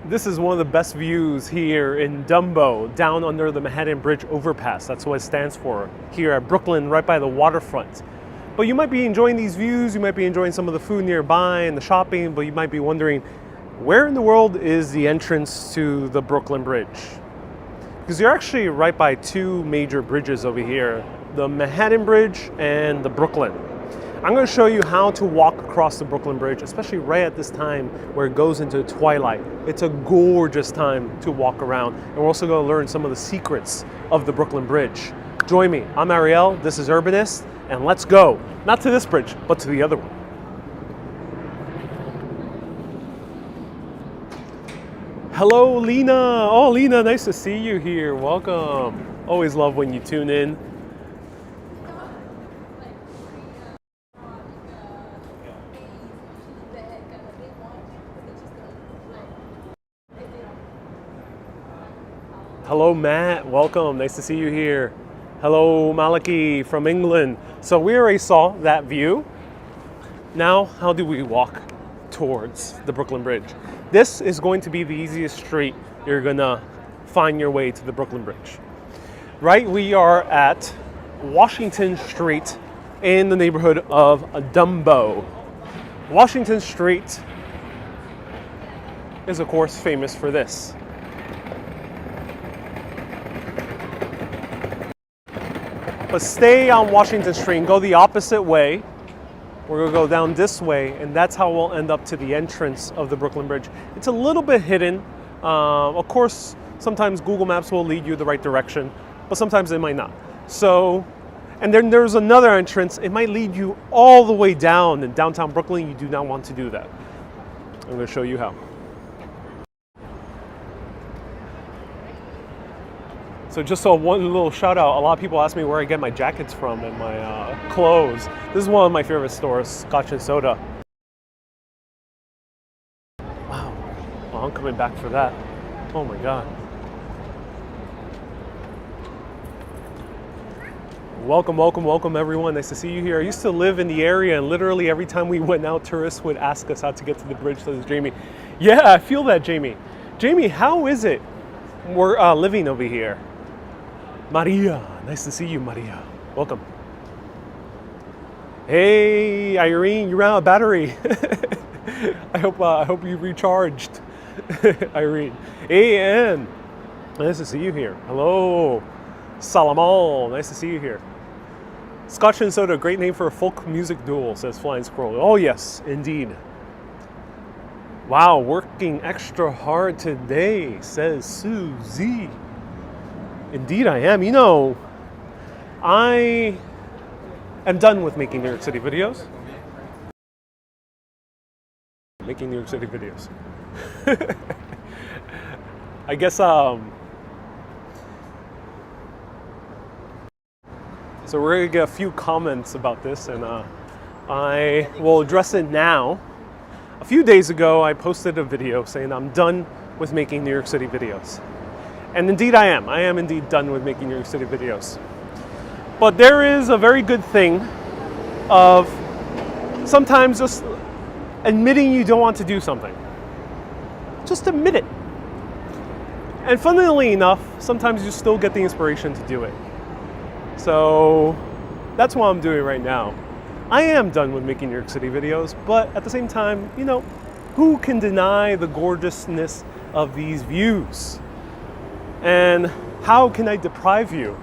This is one of the best views here in Dumbo, down under the Manhattan Bridge overpass. That's what it stands for here at Brooklyn, right by the waterfront. But you might be enjoying these views, you might be enjoying some of the food nearby and the shopping, but you might be wondering, where in the world is the entrance to the Brooklyn Bridge? Because you're actually right by two major bridges over here, the Manhattan Bridge and the Brooklyn. I'm going to show you how to walk across the Brooklyn Bridge, especially right at this time where it goes into twilight. It's a gorgeous time to walk around, and we're also going to learn some of the secrets of the Brooklyn Bridge. Join me. I'm Ariel, this is Urbanist, and let's go. Not to this bridge, but to the other one. Hello, Lena. Oh, Lena, nice to see you here. Welcome. Always love when you tune in. Hello, Matt. Welcome. Nice to see you here. Hello, Maliki from England. So we already saw that view. Now, how do we walk towards the Brooklyn Bridge? This is going to be the easiest street you're gonna find your way to the Brooklyn Bridge. Right, we are at Washington Street in the neighborhood of Dumbo. Washington Street is, of course, famous for this. But stay on Washington Street and go the opposite way. We're gonna go down this way, and that's how we'll end up to the entrance of the Brooklyn Bridge. It's a little bit hidden. Of course, sometimes Google Maps will lead you the right direction, but sometimes it might not. So, and then there's another entrance. It might lead you all the way down in downtown Brooklyn. You do not want to do that. I'm gonna show you how. So just one little shout out, a lot of people ask me where I get my jackets from and my clothes. This is one of my favorite stores, Scotch and Soda. Wow, well, I'm coming back for that. Oh my God. Welcome, welcome, welcome everyone. Nice to see you here. I used to live in the area, and literally every time we went out, tourists would ask us how to get to the bridge, says Jamie. Yeah, I feel that, Jamie. Jamie, how is it we're living over here? Maria, nice to see you, Maria. Welcome. Hey, Irene, you're out of battery. I hope you recharged, Irene. Hey, Ann, nice to see you here. Hello, Salomon, nice to see you here. Scotch and Soda, great name for a folk music duel, says Flying Squirrel. Oh yes, indeed. Wow, working extra hard today, says Susie. Indeed I am. You know, I am done with making New York City videos. Making New York City videos. I guess, so we're gonna get a few comments about this, and I will address it now. A few days ago, I posted a video saying I'm done with making New York City videos. And indeed I am. I am indeed done with making New York City videos. But there is a very good thing of sometimes just admitting you don't want to do something. Just admit it. And funnily enough, sometimes you still get the inspiration to do it. So that's what I'm doing right now. I am done with making New York City videos, but at the same time, you know, who can deny the gorgeousness of these views? And how can I deprive you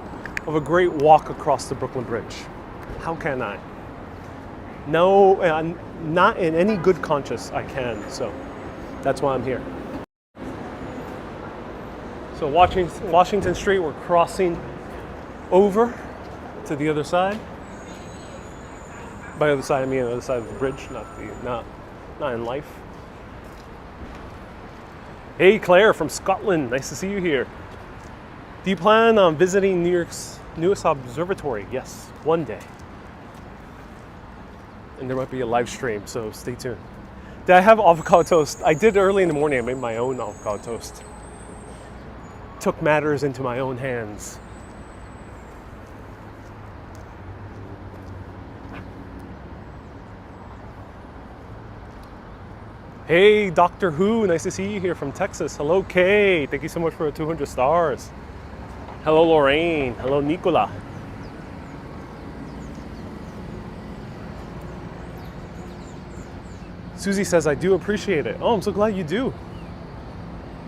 of a great walk across the Brooklyn Bridge? How can I? No, not in any good conscience I can, so that's why I'm here. So Washington Street, we're crossing over to the other side. By the other side, I mean the other side of the bridge, not in life. Hey Claire from Scotland, nice to see you here. Do you plan on visiting New York's newest observatory? Yes, one day. And there might be a live stream, so stay tuned. Did I have avocado toast? I did early in the morning. I made my own avocado toast. Took matters into my own hands. Hey, Doctor Who, nice to see you here from Texas. Hello, Kay. Thank you so much for 200 stars. Hello, Lorraine. Hello, Nicola. Susie says, I do appreciate it. Oh, I'm so glad you do.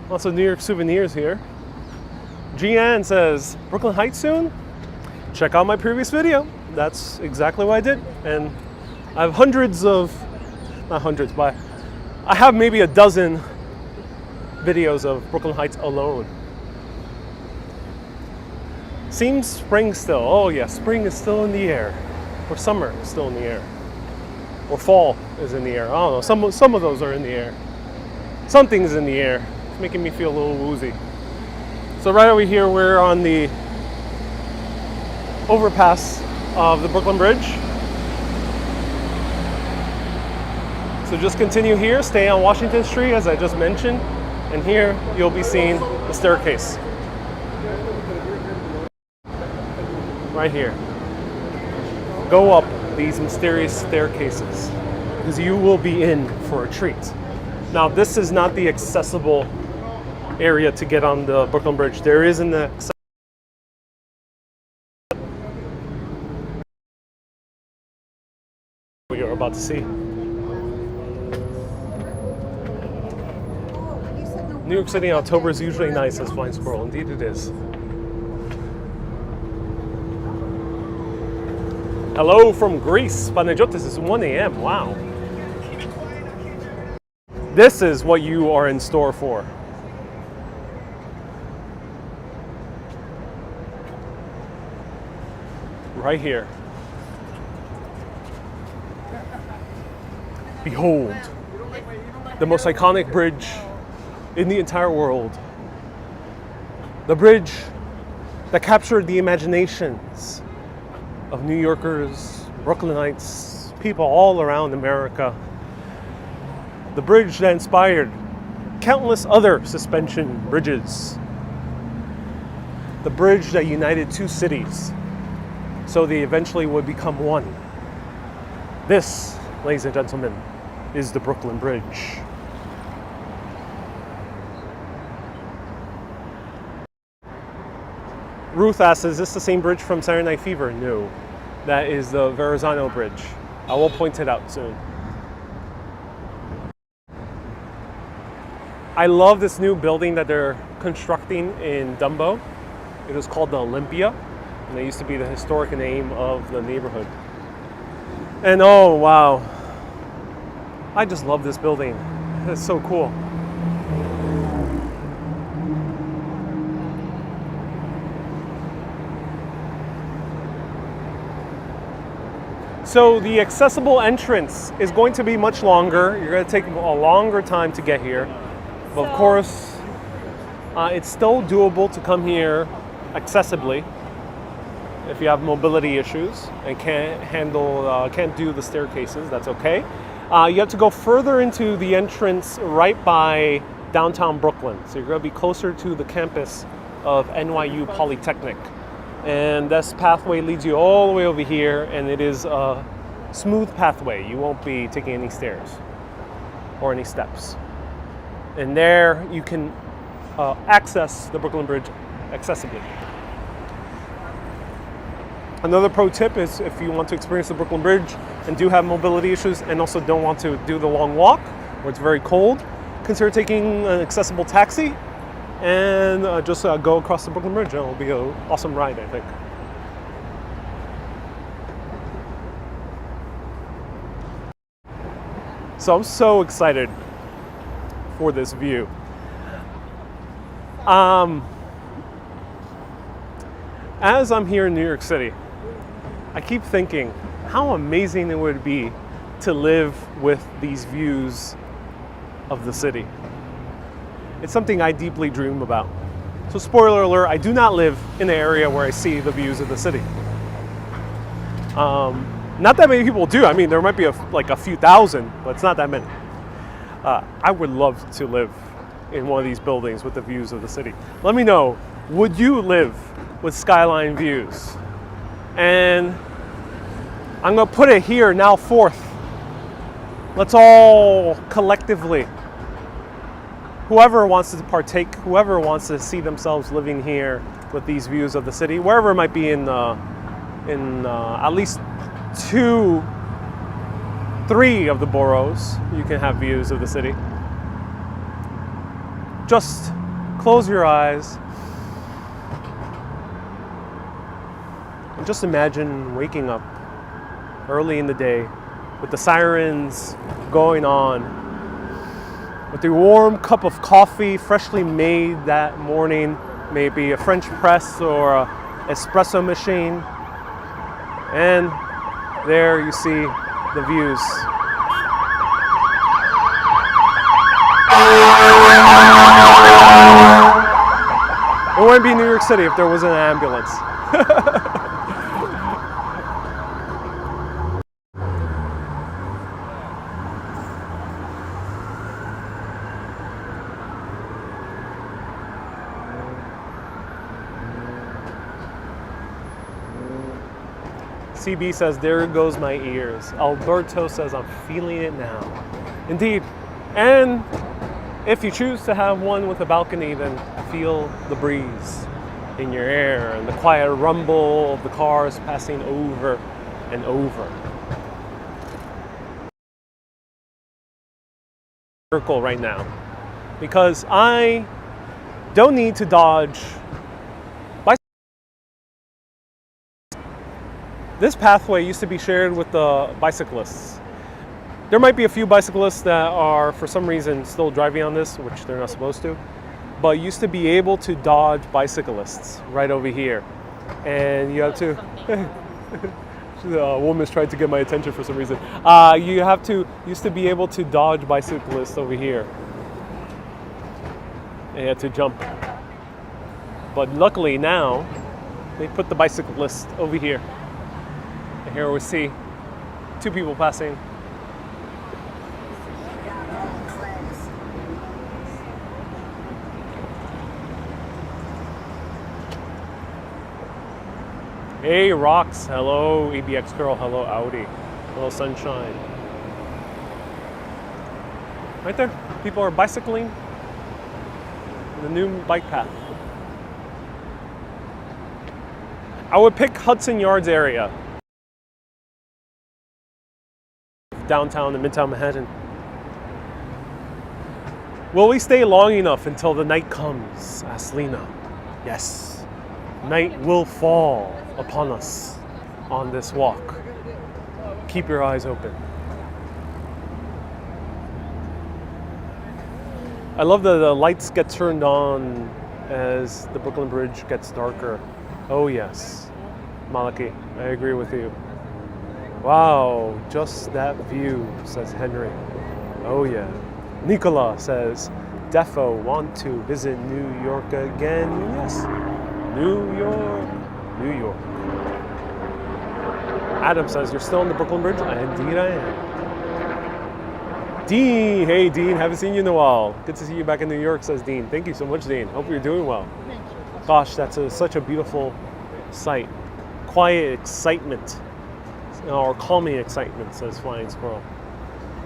Lots of New York souvenirs here. Jeanne says, Brooklyn Heights soon? Check out my previous video. That's exactly what I did. And I have hundreds of, not hundreds, but I have maybe a dozen videos of Brooklyn Heights alone. Seems spring still. Oh yeah, spring is still in the air. Or summer is still in the air. Or fall is in the air. I don't know, some of those are in the air. Something's in the air. It's making me feel a little woozy. So right over here, we're on the overpass of the Brooklyn Bridge. So just continue here, stay on Washington Street as I just mentioned, and here you'll be seeing the staircase. Right here. Go up these mysterious staircases because you will be in for a treat. Now this is not the accessible area to get on the Brooklyn Bridge. There is an accessible you're about to see. New York City in October is usually nice, says Flying Squirrel. Indeed it is. Hello from Greece. Panagiotis, it's 1 a.m. Wow. This is what you are in store for. Right here. Behold, the most iconic bridge in the entire world. The bridge that captured the imaginations of New Yorkers, Brooklynites, people all around America. The bridge that inspired countless other suspension bridges. The bridge that united two cities so they eventually would become one. This, ladies and gentlemen, is the Brooklyn Bridge. Ruth asks, is this the same bridge from Saturday Night Fever? No, that is the Verrazano Bridge. I will point it out soon. I love this new building that they're constructing in Dumbo. It is called the Olympia, and it used to be the historic name of the neighborhood. And oh wow, I just love this building. It's so cool. So the accessible entrance is going to be much longer. You're going to take a longer time to get here. But of course, it's still doable to come here accessibly if you have mobility issues and can't do the staircases. That's okay. You have to go further into the entrance right by downtown Brooklyn. So you're going to be closer to the campus of NYU Polytechnic. And this pathway leads you all the way over here, and it is a smooth pathway. You won't be taking any stairs or any steps. And there you can access the Brooklyn Bridge accessibly. Another pro tip is if you want to experience the Brooklyn Bridge and do have mobility issues and also don't want to do the long walk where it's very cold, consider taking an accessible taxi and just go across the Brooklyn Bridge. It'll be an awesome ride, I think. So I'm so excited for this view. As I'm here in New York City, I keep thinking how amazing it would be to live with these views of the city. It's something I deeply dream about. So spoiler alert, I do not live in the area where I see the views of the city. Not that many people do. I mean, there might be like a few thousand, but it's not that many. I would love to live in one of these buildings with the views of the city. Let me know, would you live with skyline views? And I'm gonna put it here now forth. let's all collectively, whoever wants to partake, whoever wants to see themselves living here with these views of the city, wherever it might be in at least 2, 3 of the boroughs, you can have views of the city. Just close your eyes and just imagine waking up early in the day with the sirens going on, with a warm cup of coffee freshly made that morning, maybe a French press or an espresso machine, and there you see the views. It wouldn't be New York City if there wasn't an ambulance. CB says, there goes my ears. Alberto says, I'm feeling it now. Indeed. And if you choose to have one with a balcony, then feel the breeze in your air and the quiet rumble of the cars passing over and over. Circle right now, because I don't need to dodge. This pathway used to be shared with the bicyclists. There might be a few bicyclists that are, for some reason, still driving on this, which they're not supposed to, but used to be able to dodge bicyclists right over here. And you have to, a woman's tried to get my attention for some reason. Used to be able to dodge bicyclists over here. And you had to jump. But luckily now, they put the bicyclist over here. And here we see 2 people passing. Hey Rocks, hello ABX Girl, hello Audi, hello Sunshine. Right there, people are bicycling the new bike path. I would pick Hudson Yards area. Downtown and Midtown Manhattan. Will we stay long enough until the night comes? Asked Lena. Yes, night will fall upon us on this walk. Keep your eyes open. I love that the lights get turned on as the Brooklyn Bridge gets darker. Oh yes, Malaki, I agree with you. Wow, just that view, says Henry. Oh yeah. Nicola says, defo want to visit New York again. Yes, New York, New York. Adam says, you're still on the Brooklyn Bridge? Indeed I am. Dean, hey Dean, haven't seen you in a while. Good to see you back in New York, says Dean. Thank you so much, Dean. Hope you're doing well. Gosh, that's such a beautiful sight. Quiet excitement. Or calming excitement, says Flying Squirrel.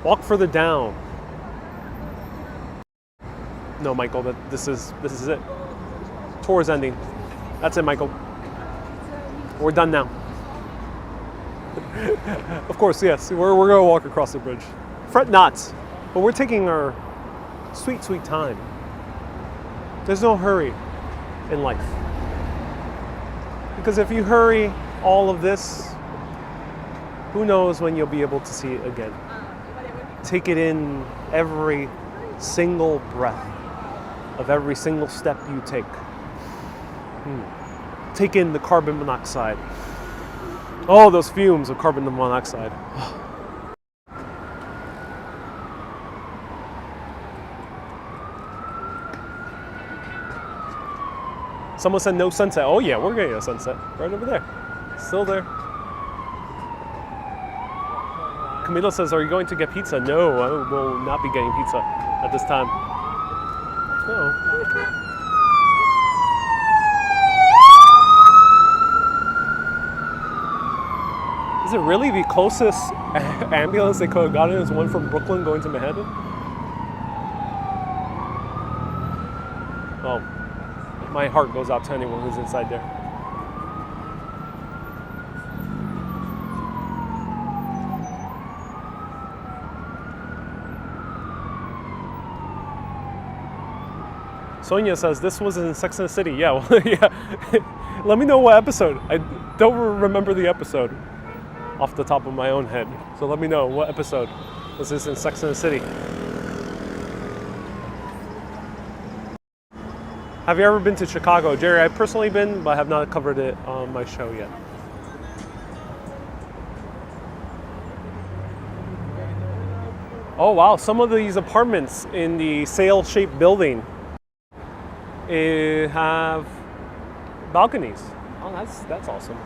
Walk further down. No, Michael, this is it. Tour is ending. That's it, Michael. We're done now. Of course, yes, we're going to walk across the bridge. Fret not, but we're taking our sweet, sweet time. There's no hurry in life. Because if you hurry all of this, who knows when you'll be able to see it again. Take it in every single breath of every single step you take. Take in the carbon monoxide. Oh, those fumes of carbon monoxide. Someone said no sunset. Oh yeah, we're getting a sunset right over there. Still there. Camilo says, are you going to get pizza? No, I will not be getting pizza at this time. Uh-oh. Is it really the closest ambulance they could have gotten is one from Brooklyn going to Manhattan? Oh, my heart goes out to anyone who's inside there. Sonia says this was in Sex and the City. Yeah, well, yeah. Let me know what episode. I don't remember the episode off the top of my own head. So let me know what episode was this in Sex and the City. Have you ever been to Chicago? Jerry, I've personally been, but I have not covered it on my show yet. Oh wow, some of these apartments in the sail-shaped building have balconies. Oh, that's awesome.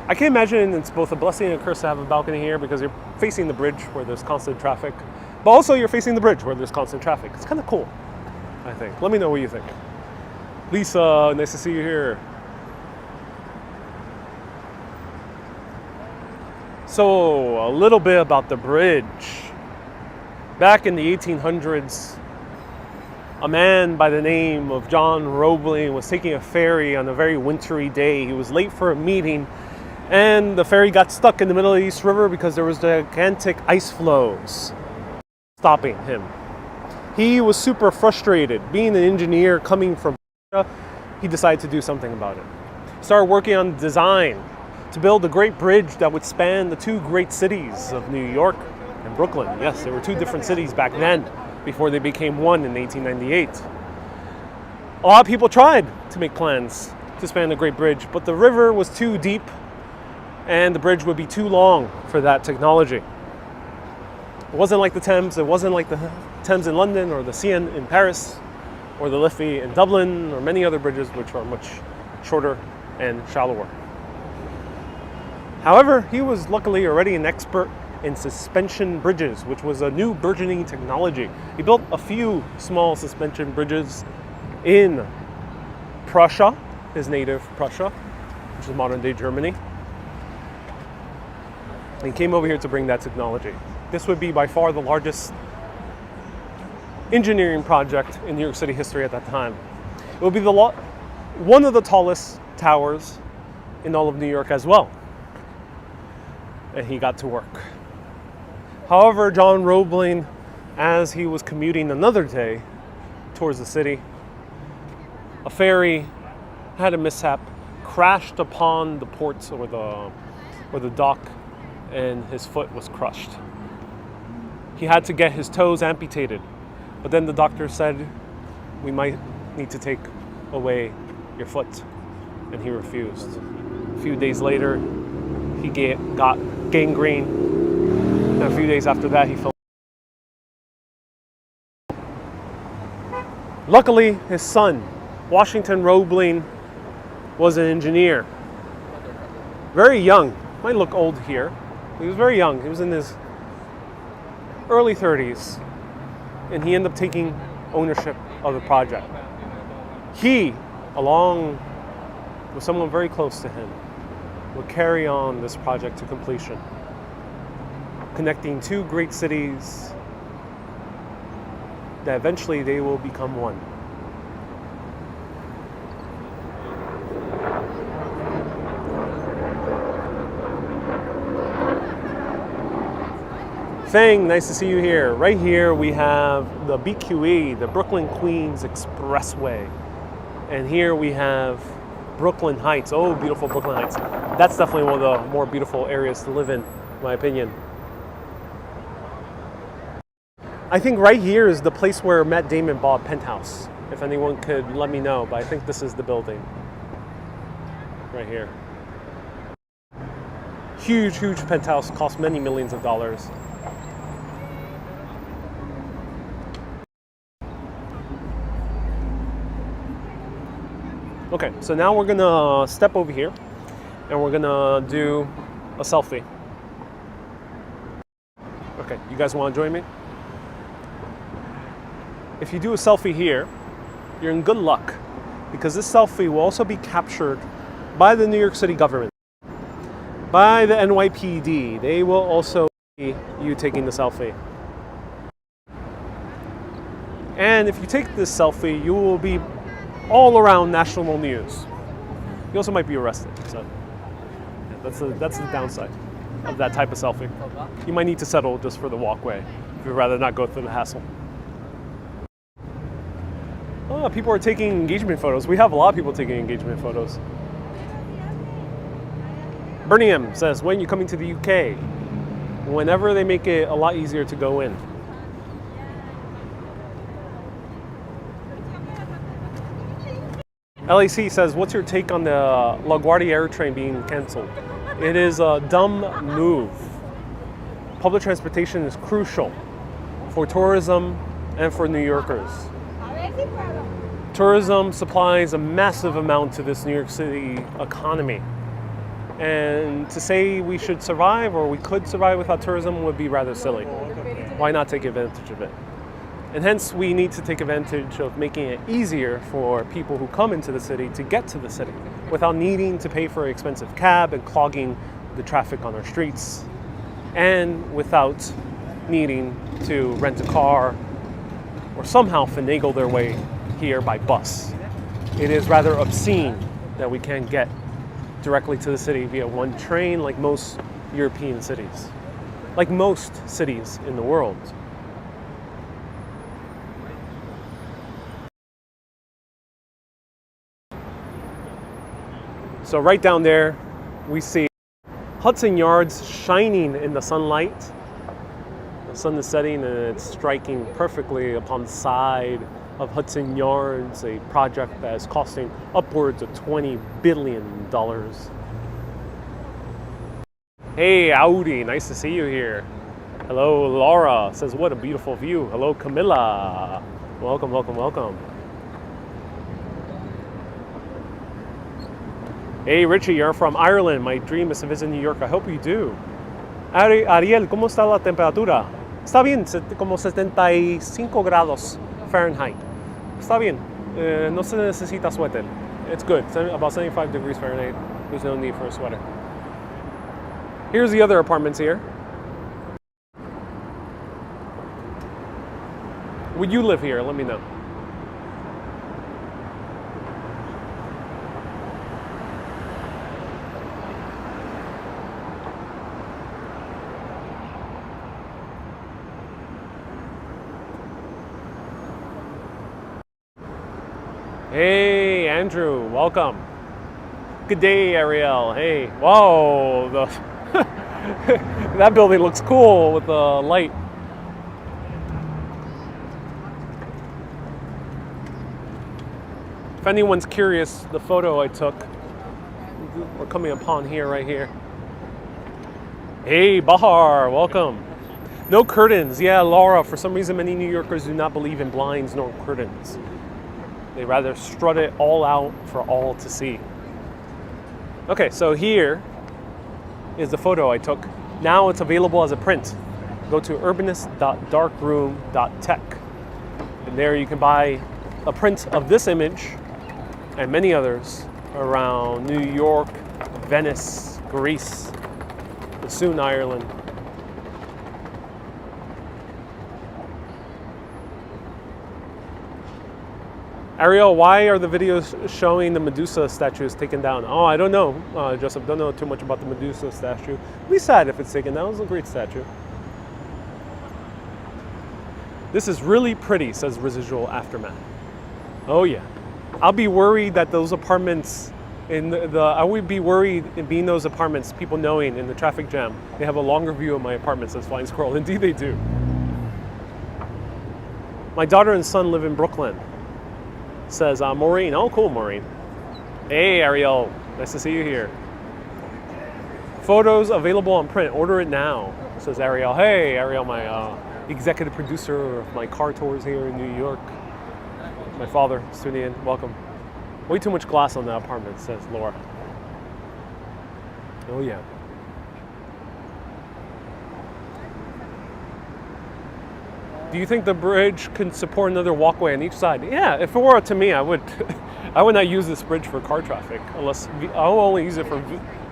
I can imagine it's both a blessing and a curse to have a balcony here because you're facing the bridge where there's constant traffic, but also you're facing the bridge where there's constant traffic. It's kind of cool, I think. Let me know what you think. Lisa, nice to see you here. So, a little bit about the bridge. Back in the 1800s, a man by the name of John Roebling was taking a ferry on a very wintry day. He was late for a meeting, and the ferry got stuck in the middle of the East River because there was gigantic ice flows stopping him. He was super frustrated. Being an engineer coming from Russia, he decided to do something about it. He started working on design to build a great bridge that would span the two great cities of New York and Brooklyn. Yes, there were two different cities back then before they became one in 1898. A lot of people tried to make plans to span the Great Bridge, but the river was too deep and the bridge would be too long for that technology. It wasn't like the Thames, it wasn't like the Thames in London or the Seine in Paris or the Liffey in Dublin or many other bridges which are much shorter and shallower. However, he was luckily already an expert in suspension bridges, which was a new burgeoning technology. He built a few small suspension bridges in Prussia, his native Prussia, which is modern day Germany. And he came over here to bring that technology. This would be by far the largest engineering project in New York City history at that time. It would be one of the tallest towers in all of New York as well. And he got to work. However, John Roebling, as he was commuting another day towards the city, a ferry had a mishap, crashed upon the port or the dock, and his foot was crushed. He had to get his toes amputated, but then the doctor said, "We might need to take away your foot," and he refused. A few days later, he got gangrene. And a few days after that, he fell. Luckily, his son, Washington Roebling, was an engineer. Very young. Might look old here. He was very young. He was in his early 30s. And he ended up taking ownership of the project. He, along with someone very close to him, would carry on this project to completion, connecting two great cities that eventually they will become one. Fang, nice to see you here. Right here we have the BQE, the Brooklyn Queens Expressway. And here we have Brooklyn Heights. Oh, beautiful Brooklyn Heights. That's definitely one of the more beautiful areas to live in my opinion. I think right here is the place where Matt Damon bought Penthouse. If anyone could let me know, but I think this is the building. Right here. Huge, huge penthouse, cost many millions of dollars. Okay, so now we're gonna step over here and we're gonna do a selfie. Okay, you guys wanna join me? If you do a selfie here, you're in good luck because this selfie will also be captured by the New York City government. by the NYPD. They will also see you taking the selfie. And if you take this selfie, you will be all around national news. You also might be arrested. So that's the downside of that type of selfie. You might need to settle just for the walkway if you'd rather not go through the hassle. Oh, people are taking engagement photos. We have a lot of people taking engagement photos. Bernie M says, when you coming to the UK? Whenever they make it a lot easier to go in. LAC says, what's your take on the LaGuardia Air train being canceled? It is a dumb move. Public transportation is crucial for tourism and for New Yorkers. Tourism supplies a massive amount to this New York City economy. And to say we should survive or we could survive without tourism would be rather silly. Why not take advantage of it? And hence we need to take advantage of making it easier for people who come into the city to get to the city without needing to pay for an expensive cab and clogging the traffic on our streets, and without needing to rent a car or somehow finagle their way here by bus. It is rather obscene that we can't get directly to the city via one train like most European cities, like most cities in the world. So right down there, we see Hudson Yards shining in the sunlight. The sun is setting and it's striking perfectly upon the side of Hudson Yards, a project that is costing upwards of $20 billion. Hey, Audi, nice to see you here. Hello, Laura says, what a beautiful view. Hello, Camilla. Welcome, welcome, welcome. Hey, Richie, you're from Ireland. My dream is to visit New York. I hope you do. Ariel, ¿cómo está la temperatura? Está bien, como 75 grados Fahrenheit. Está bien. No se necesita suéter. It's good. About 75 degrees Fahrenheit. There's no need for a sweater. Here's the other apartments here. Would you live here? Let me know. Hey, Andrew, welcome. Good day, Ariel. Hey, whoa, that building looks cool with the light. If anyone's curious, the photo I took, we're coming upon here, right here. Hey, Bahar, welcome. No curtains. Yeah, Laura, for some reason, many New Yorkers do not believe in blinds nor curtains. They rather strut it all out for all to see. Okay, so here is the photo I took. Now it's available as a print. Go to urbanist.darkroom.tech. And there you can buy a print of this image and many others around New York, Venice, Greece, and soon Ireland. Ariel, why are the videos showing the Medusa statues taken down? Oh, I don't know, Joseph. Don't know too much about the Medusa statue. It'd be sad if it's taken down. It's a great statue. This is really pretty, says Residual Aftermath. Oh yeah. I'll be worried that those apartments I would be worried in being those apartments, people knowing in the traffic jam, they have a longer view of my apartment, says Flying Squirrel. Indeed they do. My daughter and son live in Brooklyn, says Maureen. Oh, cool, Maureen. Hey, Ariel. Nice to see you here. Photos available on print. Order it now, says Ariel. Hey, Ariel, my executive producer of my car tours here in New York. My father is tuning in. Welcome. Way too much glass on the apartment, says Laura. Oh, yeah. Do you think the bridge can support another walkway on each side? Yeah, if it were up to me, I would not use this bridge for car traffic, unless I'll only use it for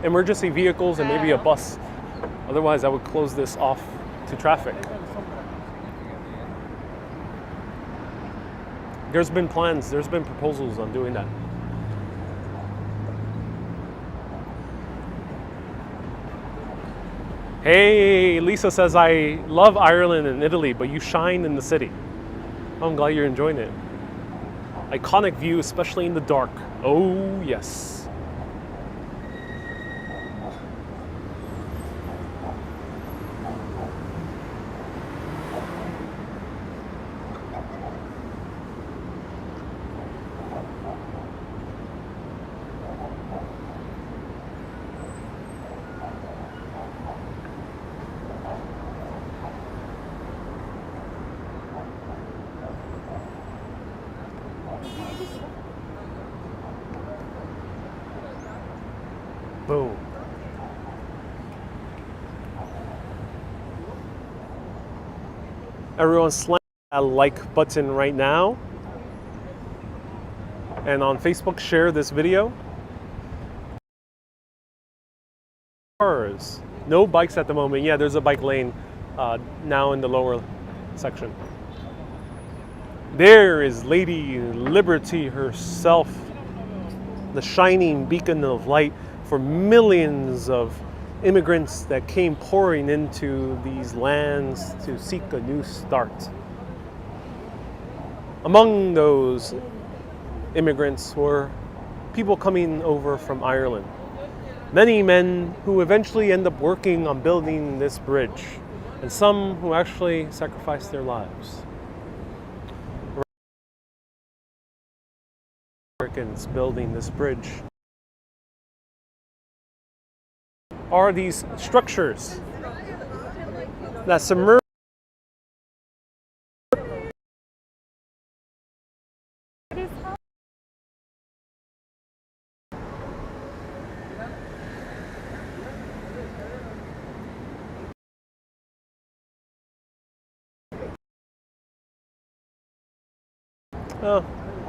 emergency vehicles and maybe a bus. Otherwise, I would close this off to traffic. There's been plans, there's been proposals on doing that. Hey, Lisa says, I love Ireland and Italy, but you shine in the city. I'm glad you're enjoying it. Iconic view, especially in the dark. Oh, yes. Boom. Everyone slam that like button right now. And on Facebook, share this video. Cars. No bikes at the moment. Yeah, there's a bike lane now in the lower section. There is Lady Liberty herself, the shining beacon of light for millions of immigrants that came pouring into these lands to seek a new start. Among those immigrants were people coming over from Ireland. Many men who eventually end up working on building this bridge, and some who actually sacrificed their lives. Americans building this bridge are these structures that submerge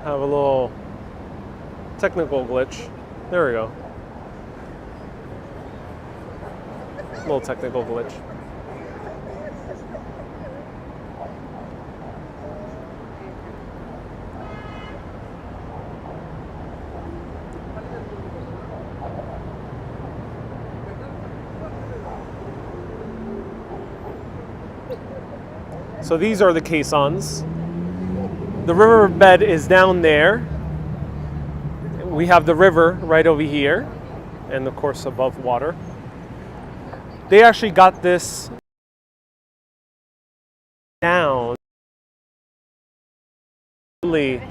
have a little technical glitch. There we go. Little technical glitch. So these are the caissons. The riverbed is down there. We have the river right over here, and of course above water. They actually got this down. And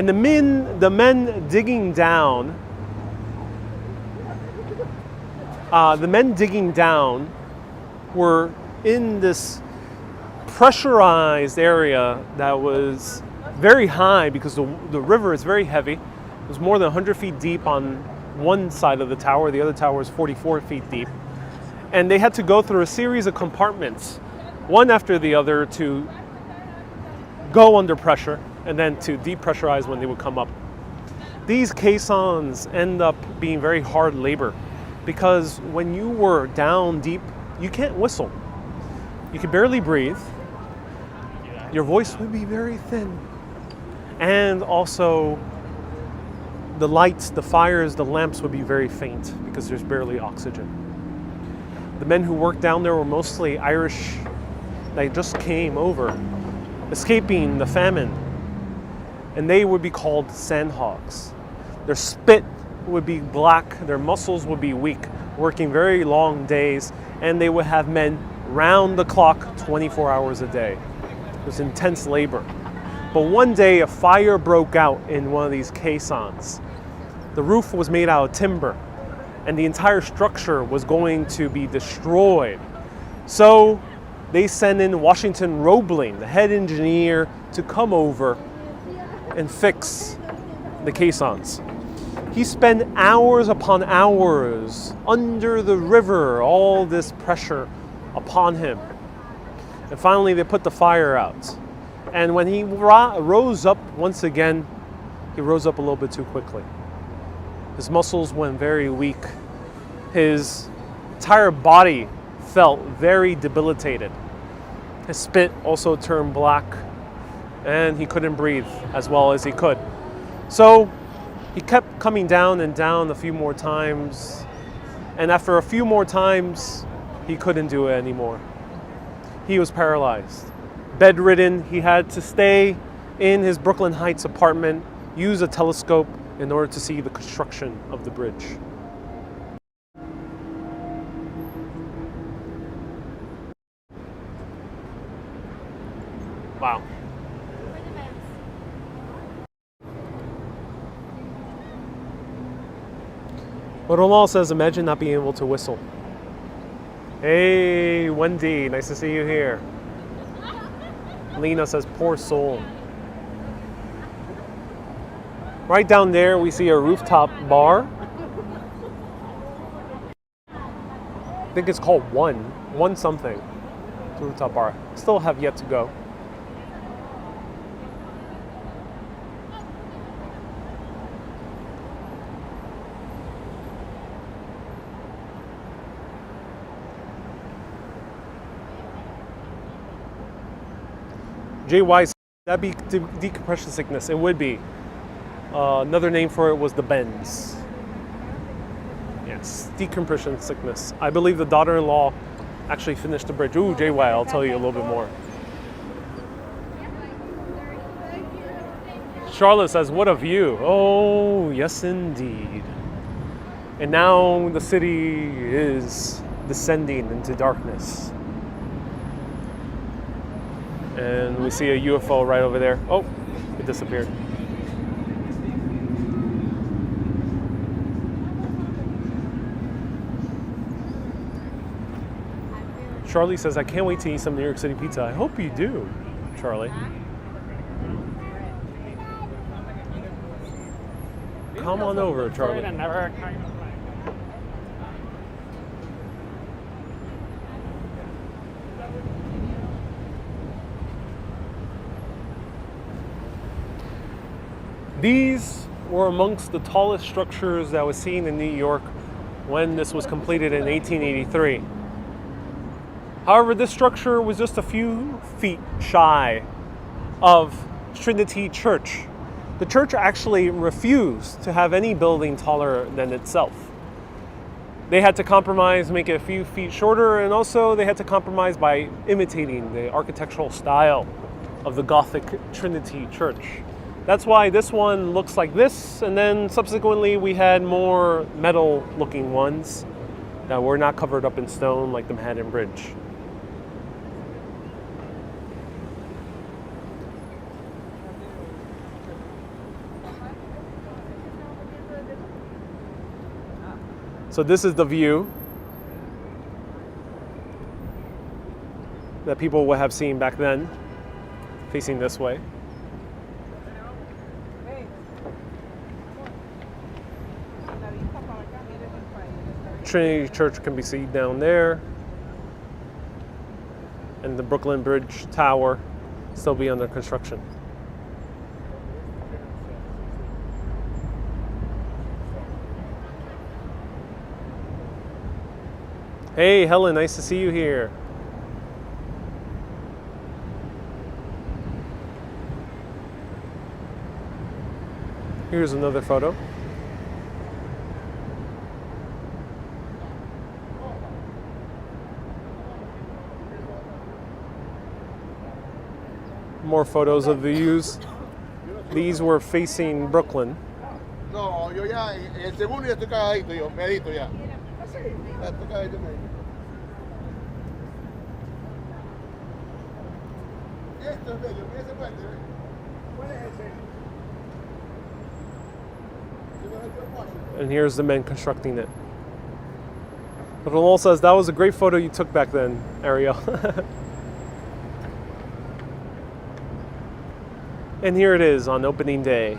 the men digging down, were in this pressurized area that was very high because the river is very heavy. It was more than 100 feet deep on one side of the tower. The other tower is 44 feet deep. And they had to go through a series of compartments, one after the other, to go under pressure and then to depressurize when they would come up. These caissons end up being very hard labor because when you were down deep, you can't whistle. You can barely breathe. Your voice would be very thin. And also, the lights, the fires, the lamps would be very faint because there's barely oxygen. The men who worked down there were mostly Irish. They just came over, escaping the famine. And they would be called sandhogs. Their spit would be black, their muscles would be weak, working very long days, and they would have men round the clock 24 hours a day. It was intense labor. But one day a fire broke out in one of these caissons. The roof was made out of timber and the entire structure was going to be destroyed. So they sent in Washington Roebling, the head engineer, to come over and fix the caissons. He spent hours upon hours under the river, all this pressure upon him. And finally they put the fire out. And when he rose up once again, he rose up a little bit too quickly. His muscles went very weak. His entire body felt very debilitated. His spit also turned black, and he couldn't breathe as well as he could. So he kept coming down and down a few more times, and after a few more times, he couldn't do it anymore. He was paralyzed. Bedridden, he had to stay in his Brooklyn Heights apartment, use a telescope in order to see the construction of the bridge. Wow. But Romal says, imagine not being able to whistle. Hey, Wendy, nice to see you here. Lena says, poor soul. Right down there, we see a rooftop bar. I think it's called One something. It's a rooftop bar. Still have yet to go. JY, that'd be decompression sickness. It would be. Another name for it was the bends. Yes, decompression sickness. I believe the daughter-in-law actually finished the bridge. Ooh, JY, I'll tell you a little bit more. Charlotte says, what a view. Oh, yes indeed. And now the city is descending into darkness. And we see a UFO right over there. Oh, it disappeared. Charlie says, I can't wait to eat some New York City pizza. I hope you do, Charlie. Come on over, Charlie. These were amongst the tallest structures that was seen in New York when this was completed in 1883. However, this structure was just a few feet shy of Trinity Church. The church actually refused to have any building taller than itself. They had to compromise, make it a few feet shorter, and also they had to compromise by imitating the architectural style of the Gothic Trinity Church. That's why this one looks like this, and then subsequently we had more metal-looking ones that were not covered up in stone like the Manhattan Bridge. So this is the view that people would have seen back then, facing this way. Trinity Church can be seen down there, and the Brooklyn Bridge Tower still be under construction. Hey, Helen, nice to see you here. Here's another photo. More photos of the views. These were facing Brooklyn. No, yo ya, el segundo ya estoy cagadito, yo, medito ya. Ya estoy cagadito, medito. Esto es bello, mira ese puente, ¿ves? ¿Cuál es ese? And here's the men constructing it. But Raul says, that was a great photo you took back then, Ariel. And here it is on opening day.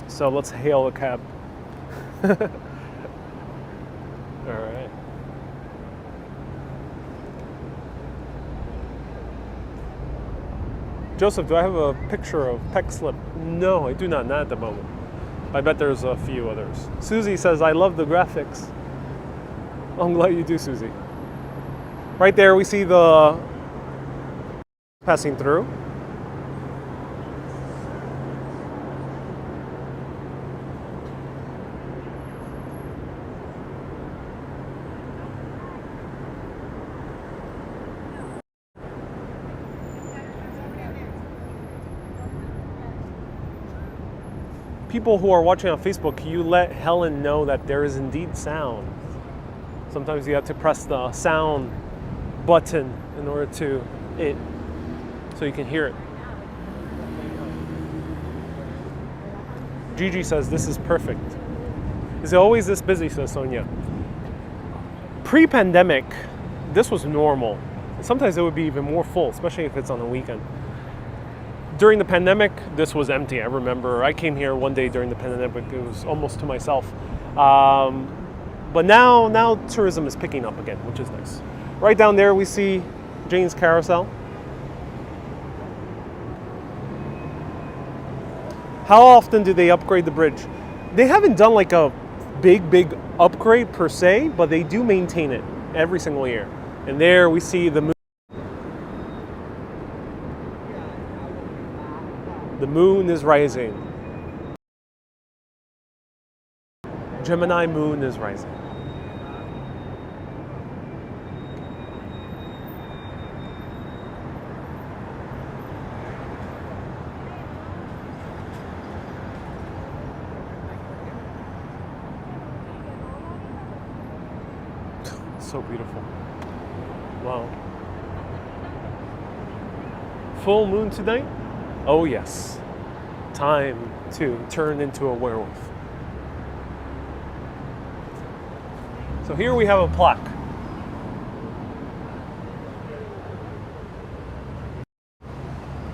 So let's hail a cab. All right. Joseph, do I have a picture of Peck Slip? No, I do not at the moment. I bet there's a few others. Susie says, I love the graphics. I'm glad you do, Susie. Right there we see the passing through. People who are watching on Facebook, can you let Helen know that there is indeed sound? Sometimes you have to press the sound button in order so you can hear it. Gigi says, this is perfect. Is it always this busy, says Sonia? Pre-pandemic, this was normal. Sometimes it would be even more full, especially if it's on the weekend. During the pandemic, this was empty. I remember I came here one day during the pandemic. It was almost to myself. But now tourism is picking up again, which is nice. Right down there we see Jane's Carousel. How often do they upgrade the bridge? They haven't done like a big upgrade per se, but they do maintain it every single year. And there we see the moon. The moon is rising. Gemini moon is rising. So beautiful. Wow. Full moon tonight? Oh yes. Time to turn into a werewolf. So here we have a plaque.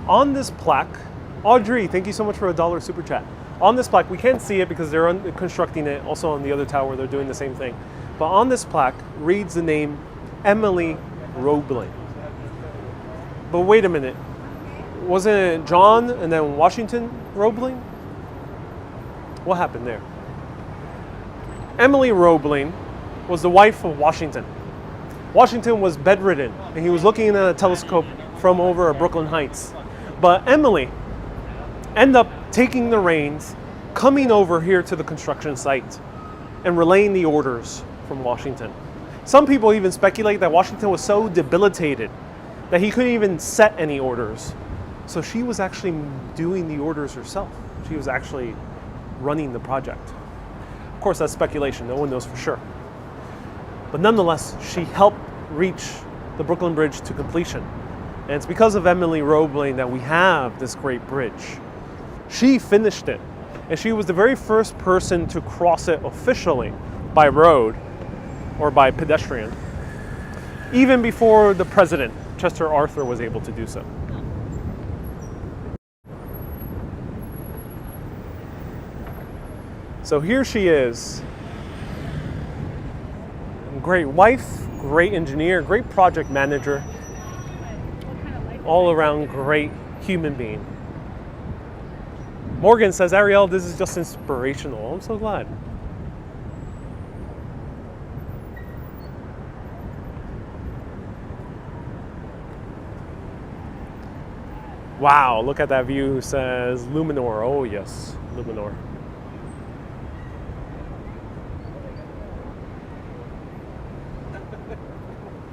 On this plaque, Audrey, thank you so much for $1 super chat. On this plaque, we can't see it because they're constructing it also on the other tower, they're doing the same thing. But on this plaque reads the name Emily Roebling. But wait a minute. Wasn't it John and then Washington Roebling? What happened there? Emily Roebling was the wife of Washington. Washington was bedridden and he was looking in a telescope from over Brooklyn Heights. But Emily ended up taking the reins, coming over here to the construction site and relaying the orders from Washington. Some people even speculate that Washington was so debilitated that he couldn't even set any orders. So she was actually doing the orders herself. She was actually running the project. Of course, that's speculation. No one knows for sure. But nonetheless, she helped reach the Brooklyn Bridge to completion. And it's because of Emily Roebling that we have this great bridge. She finished it. And she was the very first person to cross it officially by road or by pedestrian, even before the president, Chester Arthur, was able to do so. So here she is. Great wife, great engineer, great project manager, all around great human being. Morgan says, Ariel, this is just inspirational. I'm so glad. Wow, look at that view, says Luminor. Oh yes, Luminor.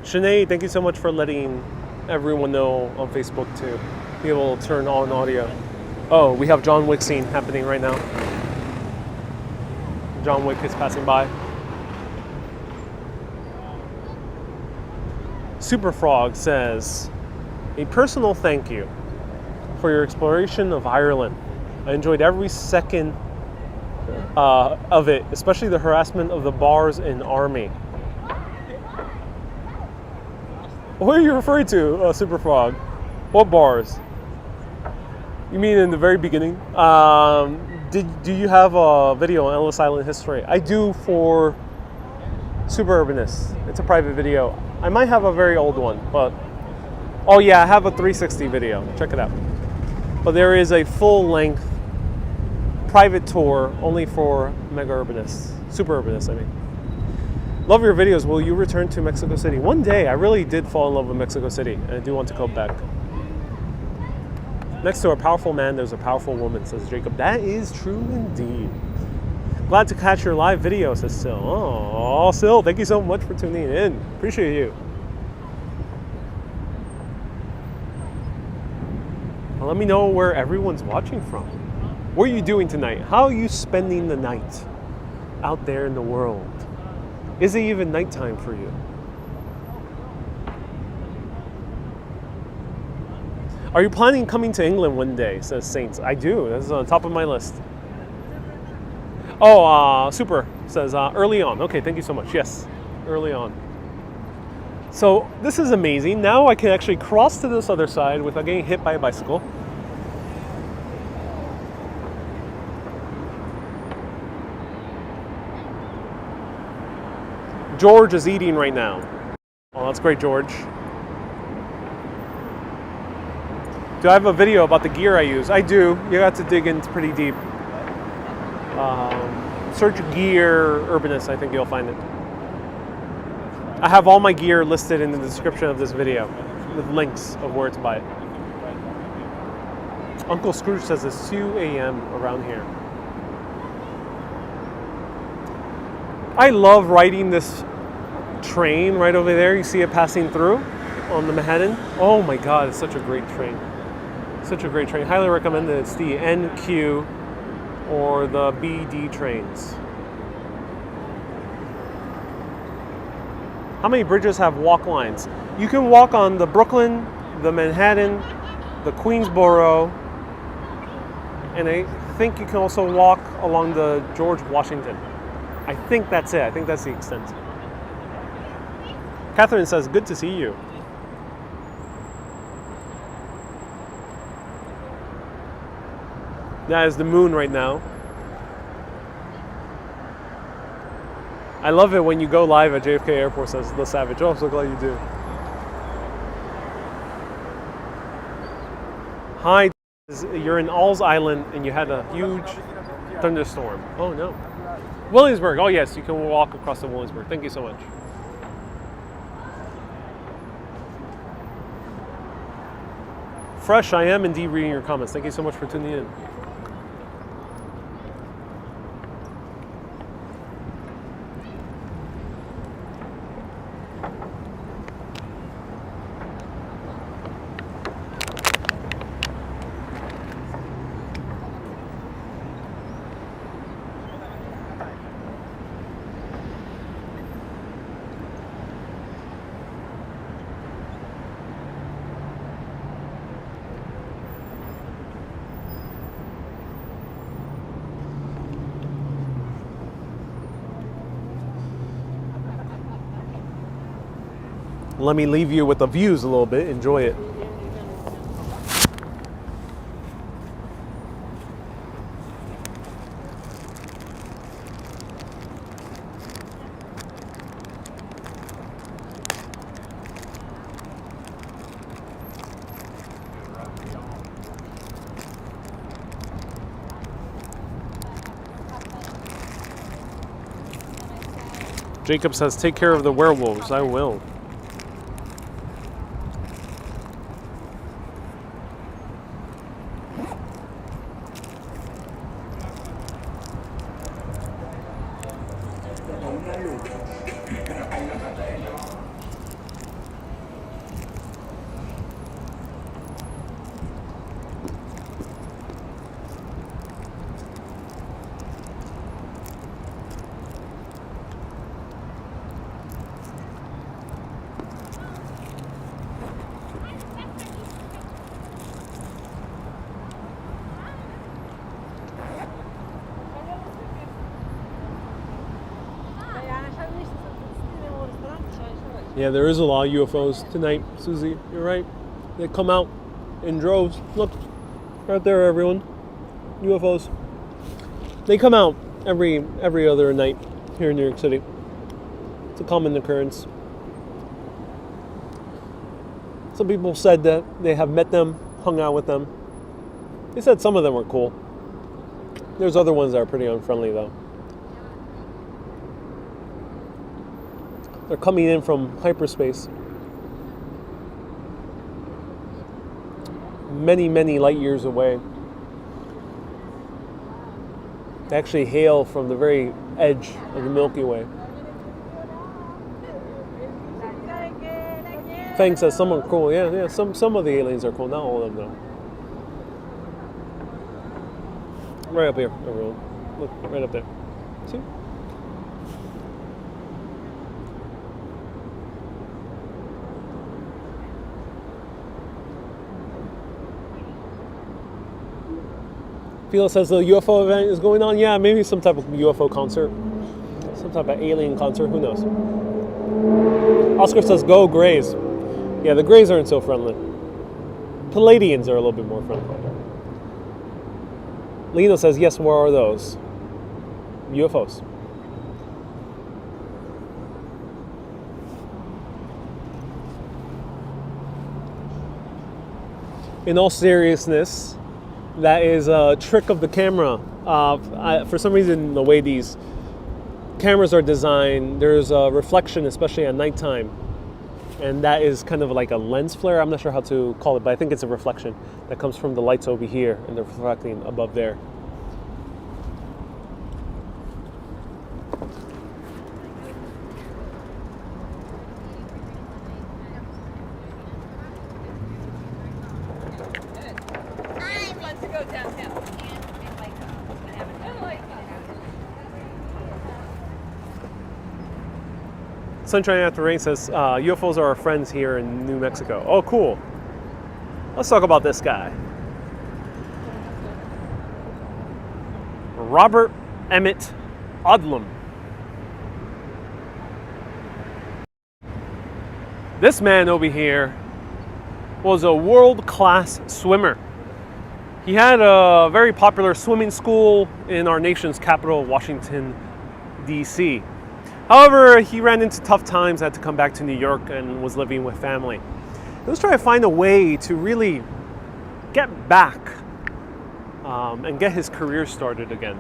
Sinead, thank you so much for letting everyone know on Facebook to be able to turn on audio. Oh, we have John Wick scene happening right now. John Wick is passing by. Super Frog says, a personal thank you for your exploration of Ireland. I enjoyed every second of it, especially the harassment of the bars in Army. What are you referring to, Super Frog? What bars? You mean in the very beginning? Do you have a video on Ellis Island history? I do for Super Urbanist. It's a private video. I might have a very old one, but oh yeah, I have a 360 video. Check it out. But there is a full-length private tour only for Mega Urbanists, Super Urbanists, I mean. Love your videos. Will you return to Mexico City? One day. I really did fall in love with Mexico City, and I do want to come back. Next to a powerful man, there's a powerful woman, says Jacob. That is true indeed. Glad to catch your live video, says Sil. Oh, Sil, thank you so much for tuning in. Appreciate you. Well, let me know where everyone's watching from. What are you doing tonight? How are you spending the night out there in the world? Is it even nighttime for you? Are you planning coming to England one day, says Saints. I do. That's on the top of my list. Oh, Super says early on. Okay, thank you so much. Yes, early on. So this is amazing. Now I can actually cross to this other side without getting hit by a bicycle. George is eating right now. Oh, that's great, George. Do I have a video about the gear I use? I do. You have to dig in pretty deep. Search gear Urbanist, I think you'll find it. I have all my gear listed in the description of this video with links of where to buy it. Uncle Scrooge says it's 2 a.m. around here. I love riding this train right over there. You see it passing through on the Manhattan. Oh my God, it's such a great train. Such a great train. Highly recommend it. It's the NQ or the BD trains. How many bridges have walk lines? You can walk on the Brooklyn, the Manhattan, the Queensboro, and I think you can also walk along the George Washington. I think that's it. I think that's the extent. Catherine says, good to see you. That is the moon right now. I love it when you go live at JFK Airport, says The Savage. Oh, I'm so glad you do. Hi, you're in Alls Island and you had a huge thunderstorm. Oh no. Williamsburg. Oh yes, you can walk across to Williamsburg. Thank you so much. Fresh, I am indeed reading your comments. Thank you so much for tuning in. Let me leave you with the views a little bit. Enjoy it. Jacob says, take care of the werewolves. I will. Yeah, there is a lot of UFOs tonight, Susie. You're right. They come out in droves. Look, right there, everyone. UFOs. They come out every other night here in New York City. It's a common occurrence. Some people said that they have met them, hung out with them. They said some of them were cool. There's other ones that are pretty unfriendly though. They're coming in from hyperspace. Many, many light years away. They actually hail from the very edge of the Milky Way. Feng says some are cool. Yeah. Some of the aliens are cool. Not all of them, though. Right up here, everyone. Look, right up there. See? Phil says the UFO event is going on. Yeah, maybe some type of UFO concert. Some type of alien concert. Who knows? Oscar says, go Greys. Yeah, the Greys aren't so friendly. Palladians are a little bit more friendly. Lena says, yes, where are those? UFOs. In all seriousness, that is a trick of the camera. For some reason, the way these cameras are designed, there's a reflection, especially at nighttime. And that is kind of like a lens flare. I'm not sure how to call it, but I think it's a reflection that comes from the lights over here and they're reflecting above there. Sunshine After Rain says, UFOs are our friends here in New Mexico. Oh, cool. Let's talk about this guy. Robert Emmett Odlum. This man over here was a world-class swimmer. He had a very popular swimming school in our nation's capital, Washington, D.C. However, he ran into tough times, had to come back to New York and was living with family. He was trying to find a way to really get back and get his career started again.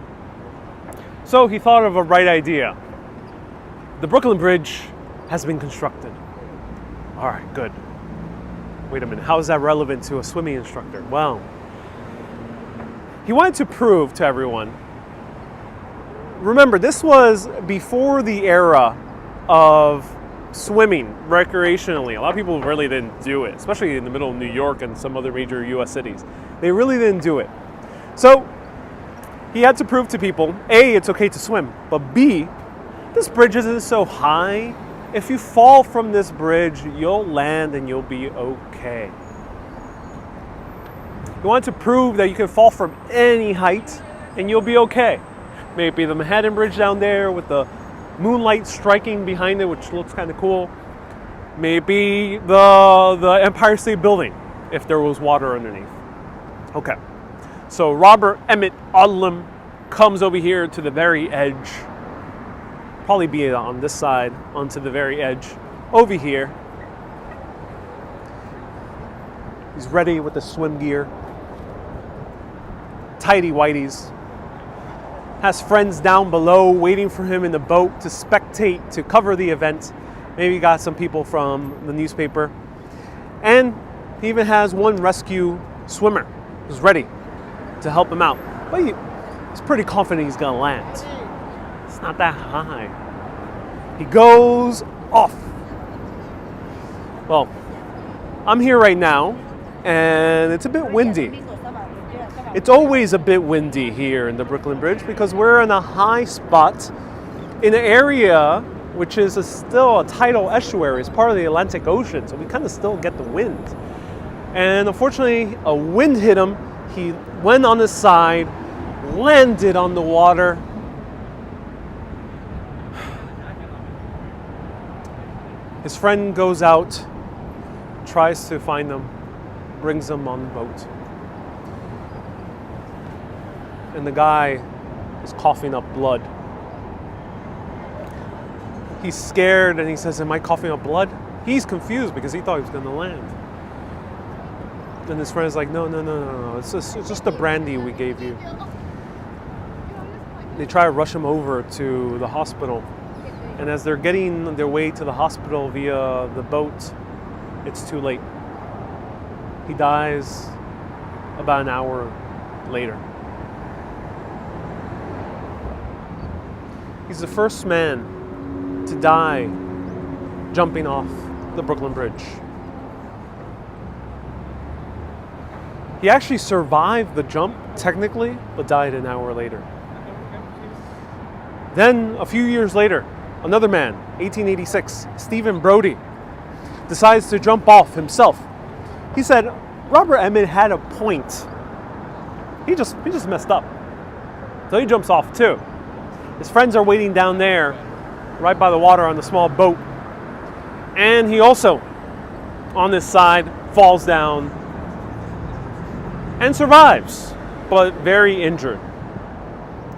So he thought of a bright idea. The Brooklyn Bridge has been constructed. All right, good. Wait a minute, how is that relevant to a swimming instructor? Well, he wanted to prove to everyone. Remember, this was before the era of swimming recreationally. A lot of people really didn't do it, especially in the middle of New York and some other major US cities. They really didn't do it. So he had to prove to people, A, it's okay to swim, but B, this bridge isn't so high. If you fall from this bridge, you'll land and you'll be okay. He wanted to prove that you can fall from any height and you'll be okay. Maybe the Manhattan Bridge down there with the moonlight striking behind it, which looks kind of cool. Maybe the Empire State Building, if there was water underneath. Okay, so Robert Emmett Odlum comes over here to the very edge. Probably be on this side, onto the very edge, over here. He's ready with the swim gear. Tighty whities. Has friends down below waiting for him in the boat to spectate, to cover the event. Maybe got some people from the newspaper. And he even has one rescue swimmer who's ready to help him out. But he's pretty confident he's gonna land. It's not that high. He goes off. Well, I'm here right now and it's a bit windy. It's always a bit windy here in the Brooklyn Bridge because we're in a high spot in an area which is still a tidal estuary. It's part of the Atlantic Ocean, so we kind of still get the wind. And unfortunately, a wind hit him. He went on his side, landed on the water. His friend goes out, tries to find them, brings them on the boat. And the guy He's coughing up blood. He's scared and he says, "Am I coughing up blood?" He's confused because he thought he was going to land. And his friend's like, no. It's just the brandy we gave you. They try to rush him over to the hospital. And as they're getting their way to the hospital via the boat, it's too late. He dies about an hour later. He's the first man to die jumping off the Brooklyn Bridge. He actually survived the jump, technically, but died an hour later. Then, a few years later, another man, 1886, Stephen Brody, decides to jump off himself. He said, Robert Emmett had a point. He just messed up. So he jumps off too. His friends are waiting down there, right by the water on the small boat. And he also, on this side, falls down and survives, but very injured.